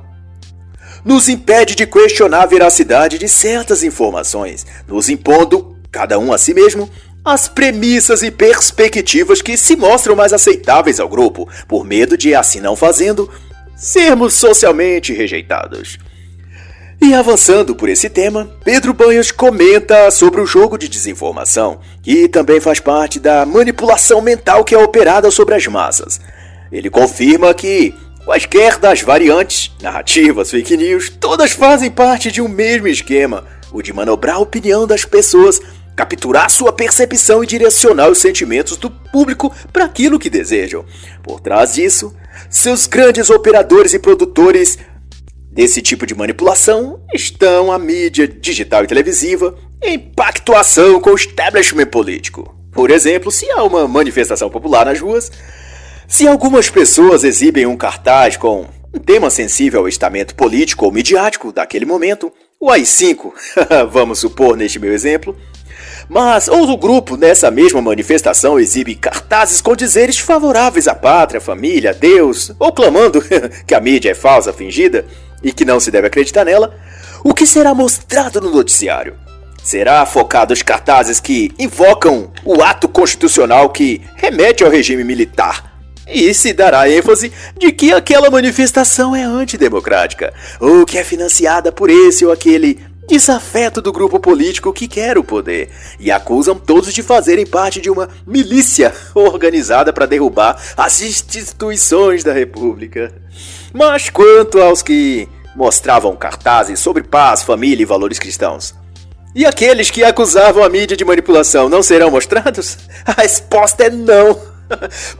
Speaker 1: nos impede de questionar a veracidade de certas informações, nos impondo, cada um a si mesmo, as premissas e perspectivas que se mostram mais aceitáveis ao grupo, por medo de, assim não fazendo, sermos socialmente rejeitados. E avançando por esse tema, Pedro Banhos comenta sobre o jogo de desinformação, que também faz parte da manipulação mental que é operada sobre as massas. Ele confirma que quaisquer das variantes, narrativas, fake news, todas fazem parte de um mesmo esquema, o de manobrar a opinião das pessoas, capturar sua percepção e direcionar os sentimentos do público para aquilo que desejam. Por trás disso, seus grandes operadores e produtores desse tipo de manipulação estão a mídia digital e televisiva em pactuação com o establishment político. Por exemplo, se há uma manifestação popular nas ruas, se algumas pessoas exibem um cartaz com um tema sensível ao estamento político ou midiático daquele momento, o AI-5, vamos supor neste meu exemplo, mas outro grupo nessa mesma manifestação exibe cartazes com dizeres favoráveis à pátria, família, a Deus, ou clamando que a mídia é falsa, fingida, e que não se deve acreditar nela, o que será mostrado no noticiário? Será focado os cartazes que invocam o ato constitucional que remete ao regime militar, e se dará ênfase de que aquela manifestação é antidemocrática, ou que é financiada por esse ou aquele desafeto do grupo político que quer o poder, e acusam todos de fazerem parte de uma milícia organizada para derrubar as instituições da República. Mas quanto aos que mostravam cartazes sobre paz, família e valores cristãos, E aqueles que acusavam a mídia de manipulação não serão mostrados? A resposta é não.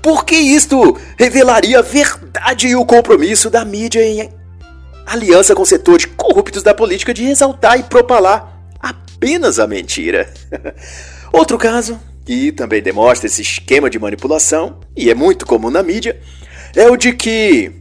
Speaker 1: Porque isto revelaria a verdade e o compromisso da mídia em aliança com setores corruptos da política de exaltar e propalar apenas a mentira. Outro caso, que também demonstra esse esquema de manipulação, e é muito comum na mídia, é o de que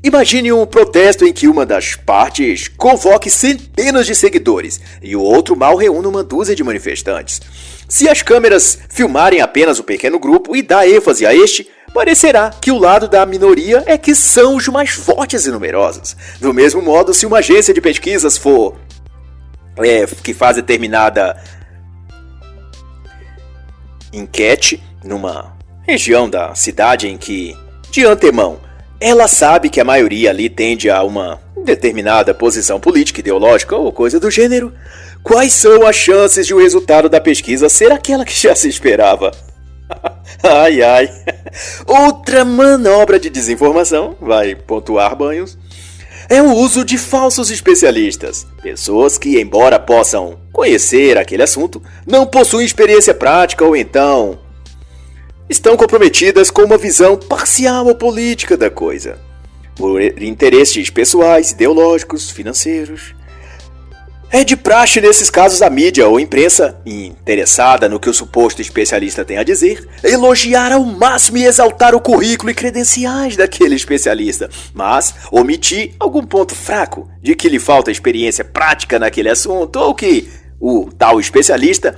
Speaker 1: imagine um protesto em que uma das partes convoque centenas de seguidores e o outro mal reúne uma dúzia de manifestantes. Se as câmeras filmarem apenas o pequeno grupo e dar ênfase a este, parecerá que o lado da minoria é que são os mais fortes e numerosos. Do mesmo modo, se uma agência de pesquisas que faz determinada enquete numa região da cidade em que, de antemão, ela sabe que a maioria ali tende a uma determinada posição política, ideológica ou coisa do gênero, quais são as chances de o resultado da pesquisa ser aquela que já se esperava? Ai, ai. Outra manobra de desinformação, vai pontuar Banhos, é o uso de falsos especialistas. Pessoas que, embora possam conhecer aquele assunto, não possuem experiência prática ou então estão comprometidas com uma visão parcial ou política da coisa, por interesses pessoais, ideológicos, financeiros. É de praxe nesses casos a mídia ou imprensa, interessada no que o suposto especialista tem a dizer, elogiar ao máximo e exaltar o currículo e credenciais daquele especialista, mas omitir algum ponto fraco de que lhe falta experiência prática naquele assunto ou que o tal especialista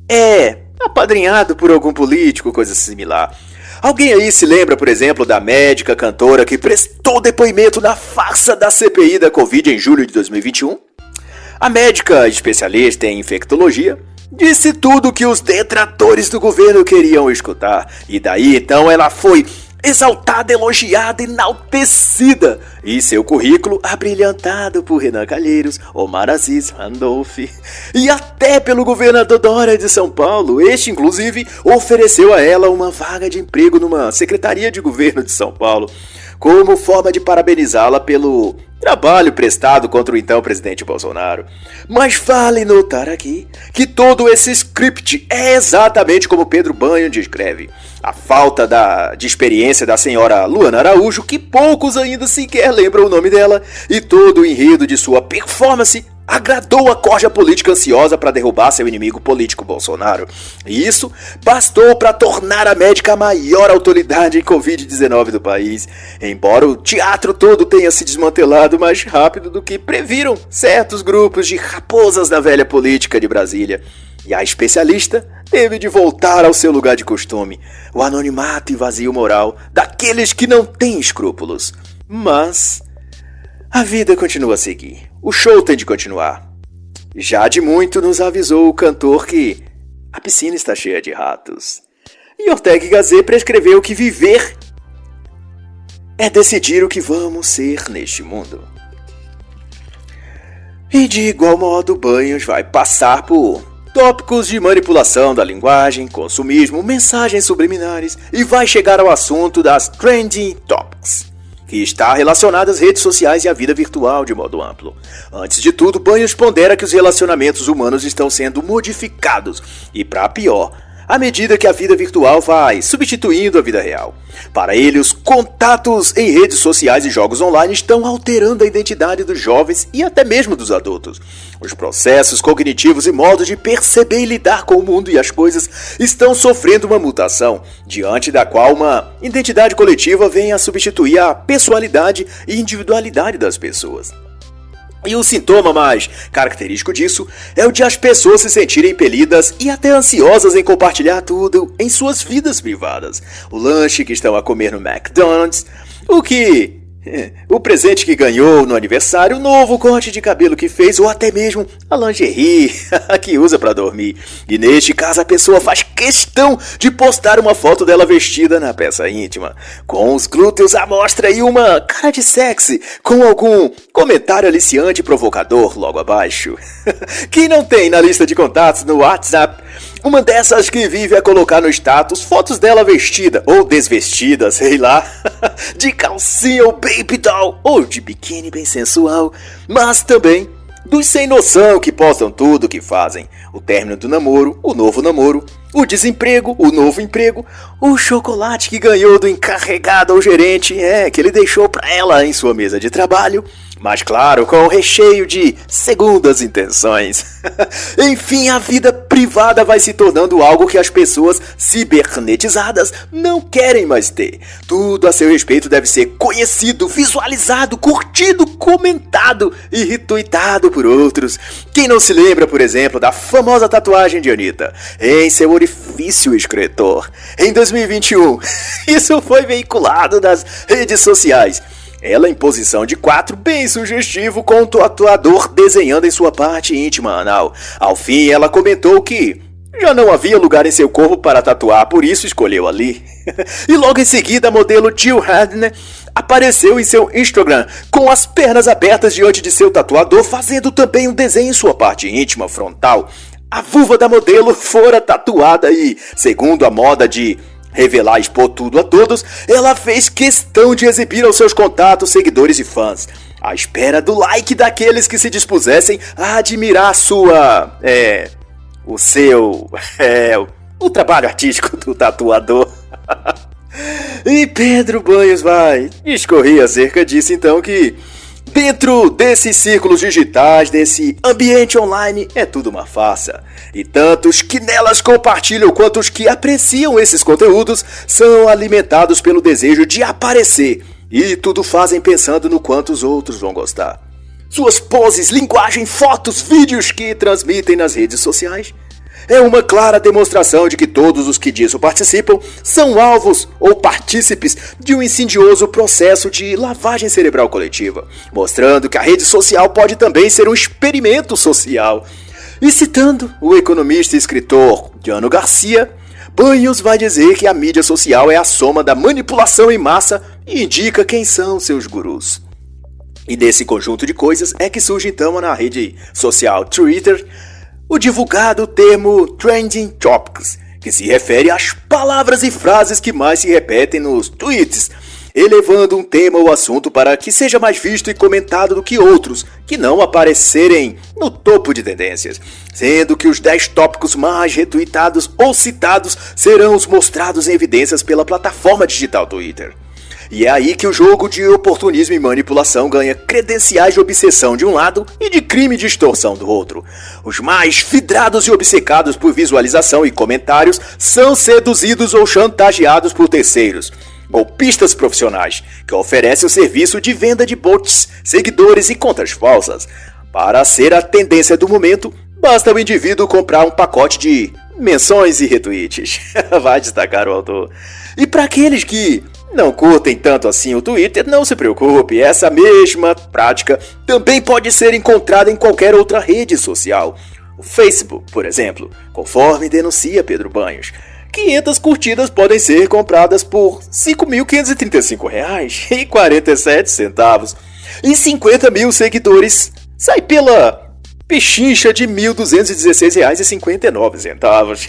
Speaker 1: é apadrinhado por algum político, coisa similar. Alguém aí se lembra, por exemplo, da médica cantora que prestou depoimento na farsa da CPI da Covid em julho de 2021? A médica especialista em infectologia disse tudo o que os detratores do governo queriam escutar. E daí então ela foi exaltada, elogiada, enaltecida. E seu currículo abrilhantado por Renan Calheiros, Omar Aziz, Randolph e até pelo governador Dória de São Paulo. Este, inclusive, ofereceu a ela uma vaga de emprego numa secretaria de governo de São Paulo, como forma de parabenizá-la pelo trabalho prestado contra o então presidente Bolsonaro. Mas vale notar aqui que todo esse script é exatamente como Pedro Banho descreve. A falta de experiência da senhora Luana Araújo, que poucos ainda sequer lembram o nome dela, e todo o enredo de sua performance agradou a corja política ansiosa para derrubar seu inimigo político Bolsonaro. E isso bastou para tornar a médica a maior autoridade em Covid-19 do país, embora o teatro todo tenha se desmantelado mais rápido do que previram certos grupos de raposas da velha política de Brasília. E a especialista teve de voltar ao seu lugar de costume, o anonimato e vazio moral daqueles que não têm escrúpulos. Mas a vida continua a seguir. O show tem de continuar. Já de muito nos avisou o cantor que a piscina está cheia de ratos. E Ortega y Gasset prescreveu que viver é decidir o que vamos ser neste mundo. E de igual modo, Banhos vai passar por tópicos de manipulação da linguagem, consumismo, mensagens subliminares e vai chegar ao assunto das Trending Topics, que está relacionado às redes sociais e à vida virtual de modo amplo. Antes de tudo, Banhos pondera que os relacionamentos humanos estão sendo modificados, e para pior, à medida que a vida virtual vai substituindo a vida real. Para ele, os contatos em redes sociais e jogos online estão alterando a identidade dos jovens e até mesmo dos adultos. Os processos cognitivos e modos de perceber e lidar com o mundo e as coisas estão sofrendo uma mutação, diante da qual uma identidade coletiva vem a substituir a pessoalidade e individualidade das pessoas. E o sintoma mais característico disso é o de as pessoas se sentirem impelidas e até ansiosas em compartilhar tudo em suas vidas privadas. O lanche que estão a comer no McDonald's, o presente que ganhou no aniversário, o novo corte de cabelo que fez, ou até mesmo a lingerie que usa para dormir. E neste caso a pessoa faz questão de postar uma foto dela vestida na peça íntima, com os glúteos à mostra e uma cara de sexy, com algum comentário aliciante e provocador logo abaixo. Quem não tem na lista de contatos no WhatsApp uma dessas que vive a colocar no status fotos dela vestida ou desvestida, sei lá, de calcinha ou baby doll ou de biquíni bem sensual, mas também dos sem noção que postam tudo o que fazem. O término do namoro, o novo namoro, o desemprego, o novo emprego, o chocolate que ganhou do encarregado ou gerente, que ele deixou para ela em sua mesa de trabalho, mas claro, com o recheio de segundas intenções. Enfim, a vida privada vai se tornando algo que as pessoas cibernetizadas não querem mais ter. Tudo a seu respeito deve ser conhecido, visualizado, curtido, comentado e retweetado por outros. Quem não se lembra, por exemplo, da famosa tatuagem de Anitta em seu orifício excretor em 2021? Isso foi veiculado nas redes sociais. Ela em posição de 4, bem sugestivo, com o tatuador desenhando em sua parte íntima anal. Ao fim, ela comentou que já não havia lugar em seu corpo para tatuar, por isso escolheu ali. E logo em seguida, a modelo Jill Hardner apareceu em seu Instagram com as pernas abertas diante de seu tatuador, fazendo também um desenho em sua parte íntima frontal. A vulva da modelo fora tatuada e, segundo a moda de revelar e expor tudo a todos, ela fez questão de exibir aos seus contatos, seguidores e fãs, à espera do like daqueles que se dispusessem a admirar o trabalho artístico do tatuador. E Pedro Banhos vai discorrer acerca disso, então, que dentro desses círculos digitais, desse ambiente online, é tudo uma farsa. E tanto os que nelas compartilham quanto os que apreciam esses conteúdos são alimentados pelo desejo de aparecer. E tudo fazem pensando no quanto os outros vão gostar. Suas poses, linguagem, fotos, vídeos que transmitem nas redes sociais é uma clara demonstração de que todos os que disso participam são alvos ou partícipes de um insidioso processo de lavagem cerebral coletiva, mostrando que a rede social pode também ser um experimento social. E citando o economista e escritor Jano Garcia, Banhos vai dizer que a mídia social é a soma da manipulação em massa e indica quem são seus gurus. E desse conjunto de coisas é que surge então na rede social Twitter o divulgado termo Trending Topics, que se refere às palavras e frases que mais se repetem nos tweets, elevando um tema ou assunto para que seja mais visto e comentado do que outros, que não aparecerem no topo de tendências, sendo que os 10 tópicos mais retweetados ou citados serão os mostrados em evidências pela plataforma digital Twitter. E é aí que o jogo de oportunismo e manipulação ganha credenciais de obsessão de um lado e de crime de extorsão do outro. Os mais vidrados e obcecados por visualização e comentários são seduzidos ou chantageados por terceiros, golpistas profissionais, que oferecem o serviço de venda de bots, seguidores e contas falsas. Para ser a tendência do momento, basta o indivíduo comprar um pacote de menções e retweets. Vai destacar o autor. E para aqueles que não curtem tanto assim o Twitter, não se preocupe, essa mesma prática também pode ser encontrada em qualquer outra rede social. O Facebook, por exemplo, conforme denuncia Pedro Banhos, 500 curtidas podem ser compradas por R$ 5.535,47 e 50 mil seguidores sai pela pechincha de R$ 1.216,59.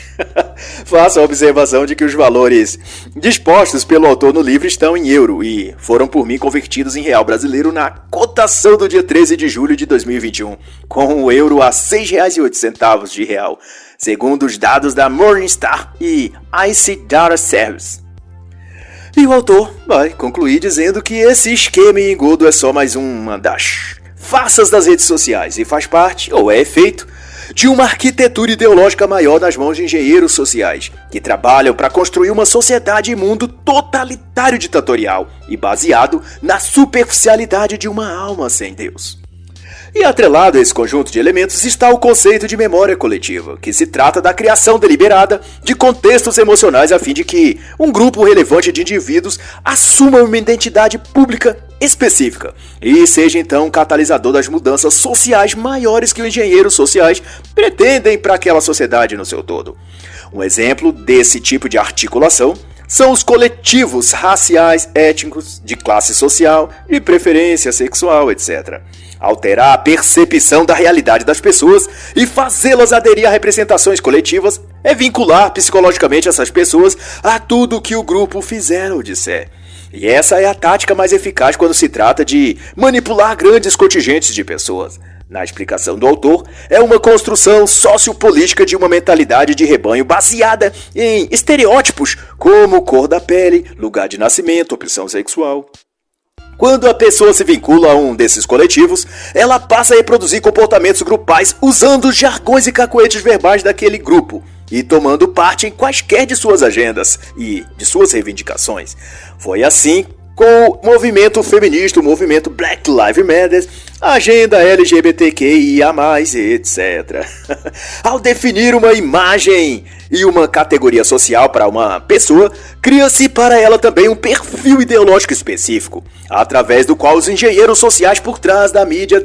Speaker 1: Faça a observação de que os valores dispostos pelo autor no livro estão em euro e foram por mim convertidos em real brasileiro na cotação do dia 13 de julho de 2021, com o euro a R$ 6,08 de real, segundo os dados da Morningstar e IC Data Service. E o autor vai concluir dizendo que esse esquema e engodo é só mais uma das farsas das redes sociais e faz parte, ou é efeito, de uma arquitetura ideológica maior nas mãos de engenheiros sociais, que trabalham para construir uma sociedade e mundo totalitário ditatorial e baseado na superficialidade de uma alma sem Deus. E atrelado a esse conjunto de elementos está o conceito de memória coletiva, que se trata da criação deliberada de contextos emocionais a fim de que um grupo relevante de indivíduos assuma uma identidade pública específica e seja então um catalisador das mudanças sociais maiores que os engenheiros sociais pretendem para aquela sociedade no seu todo. Um exemplo desse tipo de articulação são os coletivos raciais, étnicos, de classe social, de preferência sexual, etc. Alterar a percepção da realidade das pessoas e fazê-las aderir a representações coletivas é vincular psicologicamente essas pessoas a tudo que o grupo fizer ou disser. E essa é a tática mais eficaz quando se trata de manipular grandes contingentes de pessoas. Na explicação do autor, é uma construção sociopolítica de uma mentalidade de rebanho baseada em estereótipos como cor da pele, lugar de nascimento, opção sexual. Quando a pessoa se vincula a um desses coletivos, ela passa a reproduzir comportamentos grupais usando os jargões e cacoetes verbais daquele grupo e tomando parte em quaisquer de suas agendas e de suas reivindicações. Foi assim com o movimento feminista, o movimento Black Lives Matter, a agenda LGBTQIA+, etc. Ao definir uma imagem e uma categoria social para uma pessoa, cria-se para ela também um perfil ideológico específico, através do qual os engenheiros sociais por trás da mídia,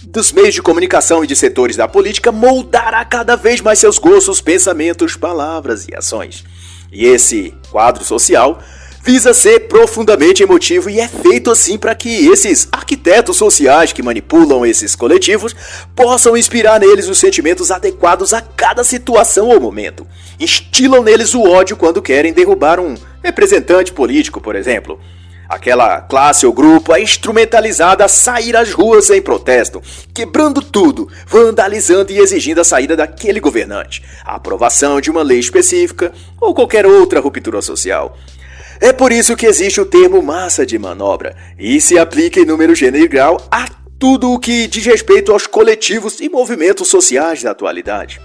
Speaker 1: dos meios de comunicação e de setores da política moldará cada vez mais seus gostos, pensamentos, palavras e ações. E esse quadro social visa ser profundamente emotivo e é feito assim para que esses arquitetos sociais que manipulam esses coletivos possam inspirar neles os sentimentos adequados a cada situação ou momento. Instilam neles o ódio quando querem derrubar um representante político, por exemplo. Aquela classe ou grupo é instrumentalizada a sair às ruas em protesto, quebrando tudo, vandalizando e exigindo a saída daquele governante, a aprovação de uma lei específica ou qualquer outra ruptura social. É por isso que existe o termo massa de manobra, e se aplica em número, gênero e grau a tudo o que diz respeito aos coletivos e movimentos sociais da atualidade.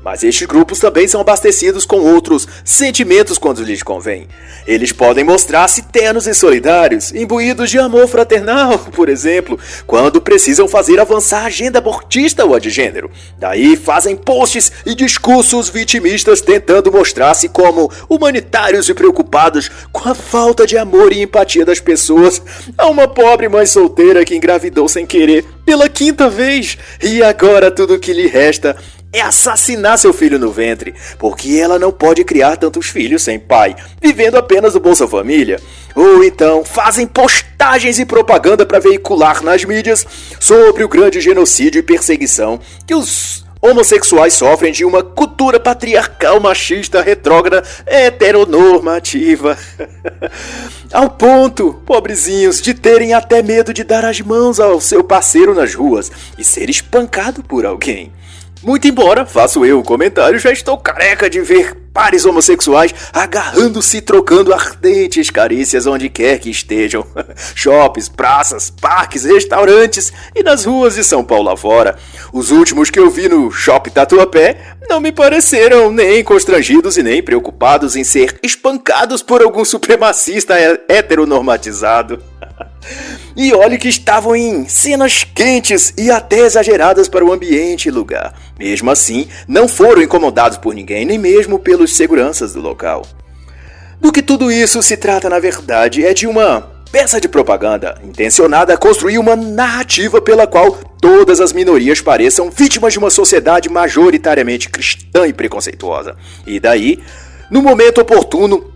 Speaker 1: Mas estes grupos também são abastecidos com outros sentimentos quando lhes convém. Eles podem mostrar-se ternos e solidários, imbuídos de amor fraternal, por exemplo, quando precisam fazer avançar a agenda abortista ou a de gênero. Daí fazem posts e discursos vitimistas tentando mostrar-se como humanitários e preocupados com a falta de amor e empatia das pessoas a uma pobre mãe solteira que engravidou sem querer pela 5ª vez e agora tudo o que lhe resta é assassinar seu filho no ventre, porque ela não pode criar tantos filhos sem pai, vivendo apenas do Bolsa Família. Ou então fazem postagens e propaganda para veicular nas mídias sobre o grande genocídio e perseguição que os homossexuais sofrem de uma cultura patriarcal, machista, retrógrada, heteronormativa. Ao ponto, pobrezinhos, de terem até medo de dar as mãos ao seu parceiro nas ruas e ser espancado por alguém. Muito embora, faço eu o comentário, já estou careca de ver pares homossexuais agarrando-se e trocando ardentes carícias onde quer que estejam. Shoppings, praças, parques, restaurantes e nas ruas de São Paulo afora. Os últimos que eu vi no Shopping Tatuapé não me pareceram nem constrangidos e nem preocupados em ser espancados por algum supremacista heteronormatizado. E olhe que estavam em cenas quentes e até exageradas para o ambiente e lugar. Mesmo assim, não foram incomodados por ninguém, nem mesmo pelos seguranças do local. Do que tudo isso se trata, na verdade, é de uma peça de propaganda intencionada a construir uma narrativa pela qual todas as minorias pareçam vítimas de uma sociedade majoritariamente cristã e preconceituosa. E daí, no momento oportuno,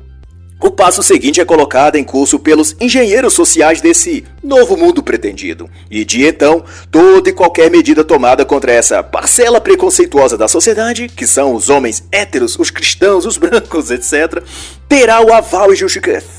Speaker 1: o passo seguinte é colocado em curso pelos engenheiros sociais desse novo mundo pretendido. E de então, toda e qualquer medida tomada contra essa parcela preconceituosa da sociedade, que são os homens héteros, os cristãos, os brancos, etc., terá o aval e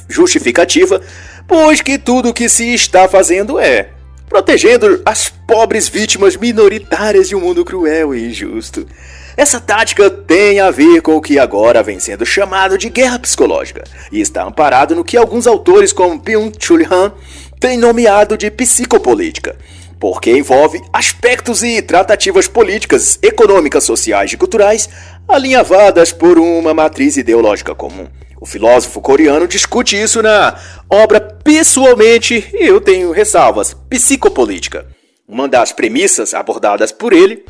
Speaker 1: justificativa, pois que tudo o que se está fazendo é protegendo as pobres vítimas minoritárias de um mundo cruel e injusto. Essa tática tem a ver com o que agora vem sendo chamado de guerra psicológica e está amparado no que alguns autores como Byung-Chul Han têm nomeado de psicopolítica, porque envolve aspectos e tratativas políticas, econômicas, sociais e culturais alinhavadas por uma matriz ideológica comum. O filósofo coreano discute isso na obra Pessoalmente, e eu tenho ressalvas, Psicopolítica. Uma das premissas abordadas por ele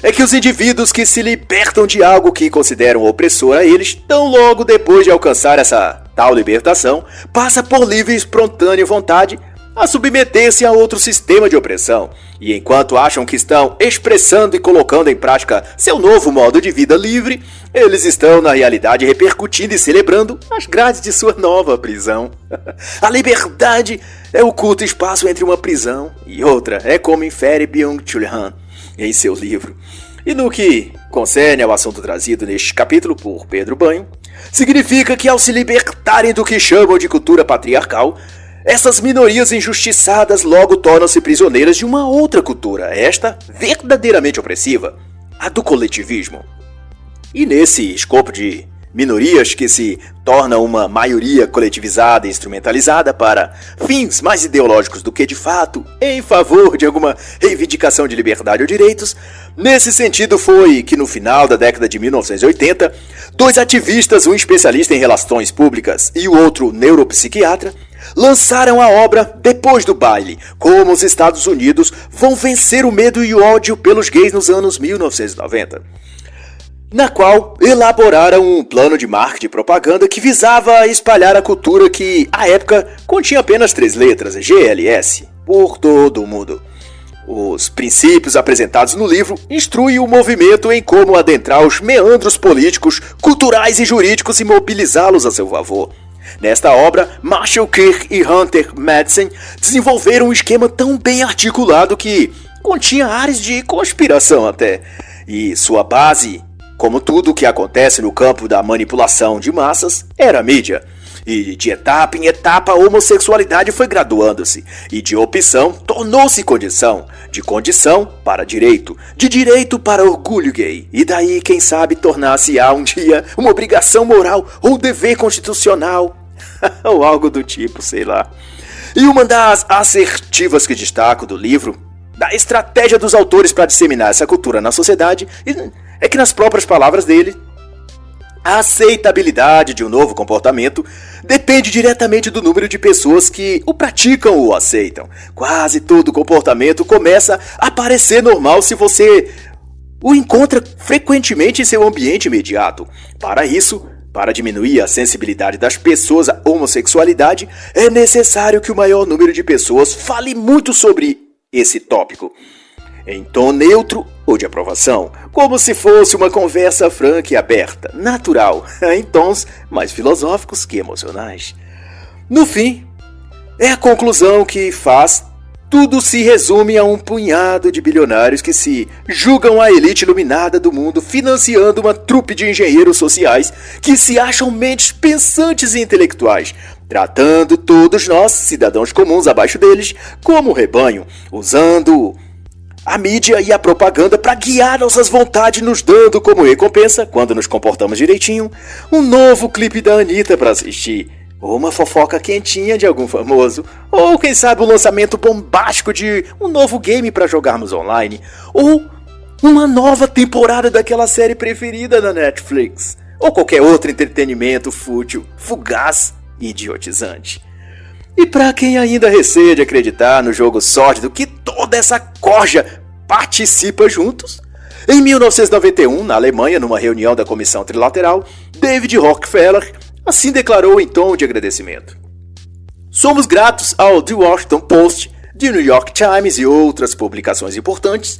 Speaker 1: é que os indivíduos que se libertam de algo que consideram opressor a eles, tão logo depois de alcançar essa tal libertação, passa por livre e espontânea vontade a submeter-se a outro sistema de opressão. E enquanto acham que estão expressando e colocando em prática seu novo modo de vida livre, eles estão, na realidade, repercutindo e celebrando as grades de sua nova prisão. A liberdade é o curto espaço entre uma prisão e outra, é como infere Byung-Chul Han em seu livro. E no que concerne ao assunto trazido neste capítulo por Pedro Banho, significa que ao se libertarem do que chamam de cultura patriarcal, essas minorias injustiçadas logo tornam-se prisioneiras de uma outra cultura, esta verdadeiramente opressiva, a do coletivismo. E nesse escopo de minorias que se tornam uma maioria coletivizada e instrumentalizada para fins mais ideológicos do que de fato em favor de alguma reivindicação de liberdade ou direitos, nesse sentido foi que no final da década de 1980, dois ativistas, um especialista em relações públicas e o outro neuropsiquiatra, lançaram a obra Depois do Baile, como os Estados Unidos vão vencer o medo e o ódio pelos gays nos anos 1990. Na qual elaboraram um plano de marketing e propaganda que visava espalhar a cultura que, à época, continha apenas 3 letras, GLS, por todo o mundo. Os princípios apresentados no livro instruem o movimento em como adentrar os meandros políticos, culturais e jurídicos e mobilizá-los a seu favor. Nesta obra, Marshall Kirk e Hunter Madsen desenvolveram um esquema tão bem articulado que continha áreas de conspiração até, e sua base, como tudo o que acontece no campo da manipulação de massas, era a mídia. E de etapa em etapa a homossexualidade foi graduando-se, e de opção tornou-se condição, de condição para direito, de direito para orgulho gay, e daí, quem sabe, tornar-se-á um dia uma obrigação moral ou dever constitucional, ou algo do tipo, sei lá. E uma das assertivas que destaco do livro, da estratégia dos autores para disseminar essa cultura na sociedade, é que, nas próprias palavras dele, a aceitabilidade de um novo comportamento depende diretamente do número de pessoas que o praticam ou o aceitam. Quase todo comportamento começa a parecer normal se você o encontra frequentemente em seu ambiente imediato. Para isso, para diminuir a sensibilidade das pessoas à homossexualidade, é necessário que o maior número de pessoas fale muito sobre esse tópico, em tom neutro ou de aprovação, como se fosse uma conversa franca e aberta, natural, em tons mais filosóficos que emocionais. No fim, é a conclusão que faz, tudo se resume a um punhado de bilionários que se julgam a elite iluminada do mundo, financiando uma trupe de engenheiros sociais que se acham mentes pensantes e intelectuais, tratando todos nós, cidadãos comuns abaixo deles, como rebanho, usando a mídia e a propaganda para guiar nossas vontades, nos dando como recompensa, quando nos comportamos direitinho, um novo clipe da Anitta para assistir, ou uma fofoca quentinha de algum famoso, ou quem sabe o lançamento bombástico de um novo game para jogarmos online, ou uma nova temporada daquela série preferida da Netflix, ou qualquer outro entretenimento fútil, fugaz e idiotizante. E para quem ainda receia de acreditar no jogo sórdido que toda essa corja participa juntos, em 1991, na Alemanha, numa reunião da Comissão Trilateral, David Rockefeller assim declarou em tom de agradecimento: "Somos gratos ao The Washington Post, The New York Times e outras publicações importantes,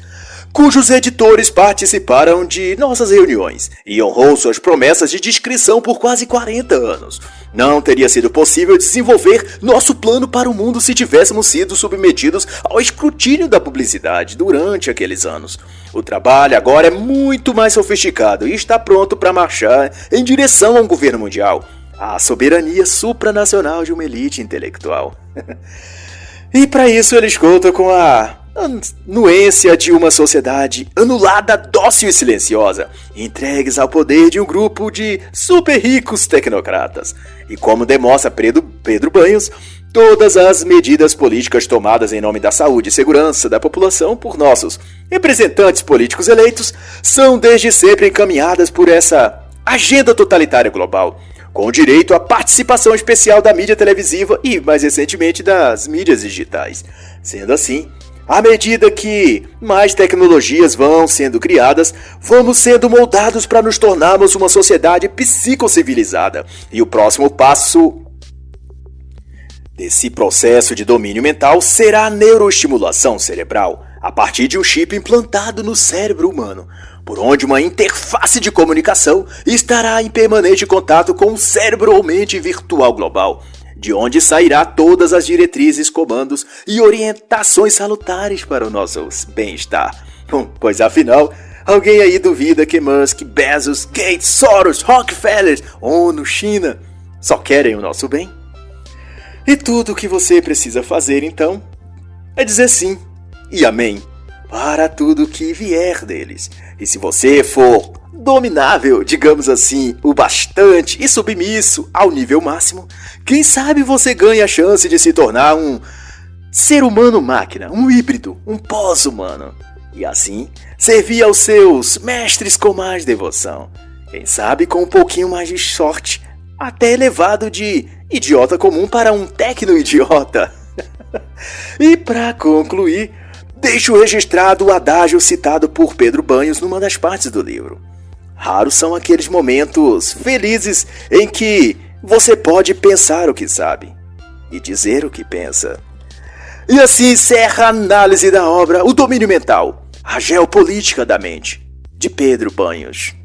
Speaker 1: cujos editores participaram de nossas reuniões e honrou suas promessas de discrição por quase 40 anos. Não teria sido possível desenvolver nosso plano para o mundo se tivéssemos sido submetidos ao escrutínio da publicidade durante aqueles anos. O trabalho agora é muito mais sofisticado e está pronto para marchar em direção a um governo mundial, a soberania supranacional de uma elite intelectual." E para isso eles contam com a anuência de uma sociedade anulada, dócil e silenciosa, entregues ao poder de um grupo de super ricos tecnocratas. E como demonstra Pedro Banhos, todas as medidas políticas tomadas em nome da saúde e segurança da população por nossos representantes políticos eleitos são desde sempre encaminhadas por essa agenda totalitária global, com direito à participação especial da mídia televisiva e, mais recentemente, das mídias digitais. Sendo assim, à medida que mais tecnologias vão sendo criadas, vamos sendo moldados para nos tornarmos uma sociedade psicocivilizada. E o próximo passo desse processo de domínio mental será a neuroestimulação cerebral, a partir de um chip implantado no cérebro humano, por onde uma interface de comunicação estará em permanente contato com o cérebro ou mente virtual global, de onde sairá todas as diretrizes, comandos e orientações salutares para o nosso bem-estar. Pois afinal, alguém aí duvida que Musk, Bezos, Gates, Soros, Rockefeller, ONU, China só querem o nosso bem? E tudo o que você precisa fazer, então, é dizer sim e amém para tudo que vier deles. E se você for dominável, digamos assim, o bastante e submisso ao nível máximo, quem sabe você ganha a chance de se tornar um ser humano-máquina, um híbrido, um pós-humano. E assim, servir aos seus mestres com mais devoção. Quem sabe com um pouquinho mais de sorte, até elevado de idiota comum para um tecno-idiota. E para concluir, deixo registrado o adágio citado por Pedro Banhos numa das partes do livro. Raros são aqueles momentos felizes em que você pode pensar o que sabe e dizer o que pensa. E assim encerra a análise da obra O Domínio Mental, a Geopolítica da Mente, de Pedro Banhos.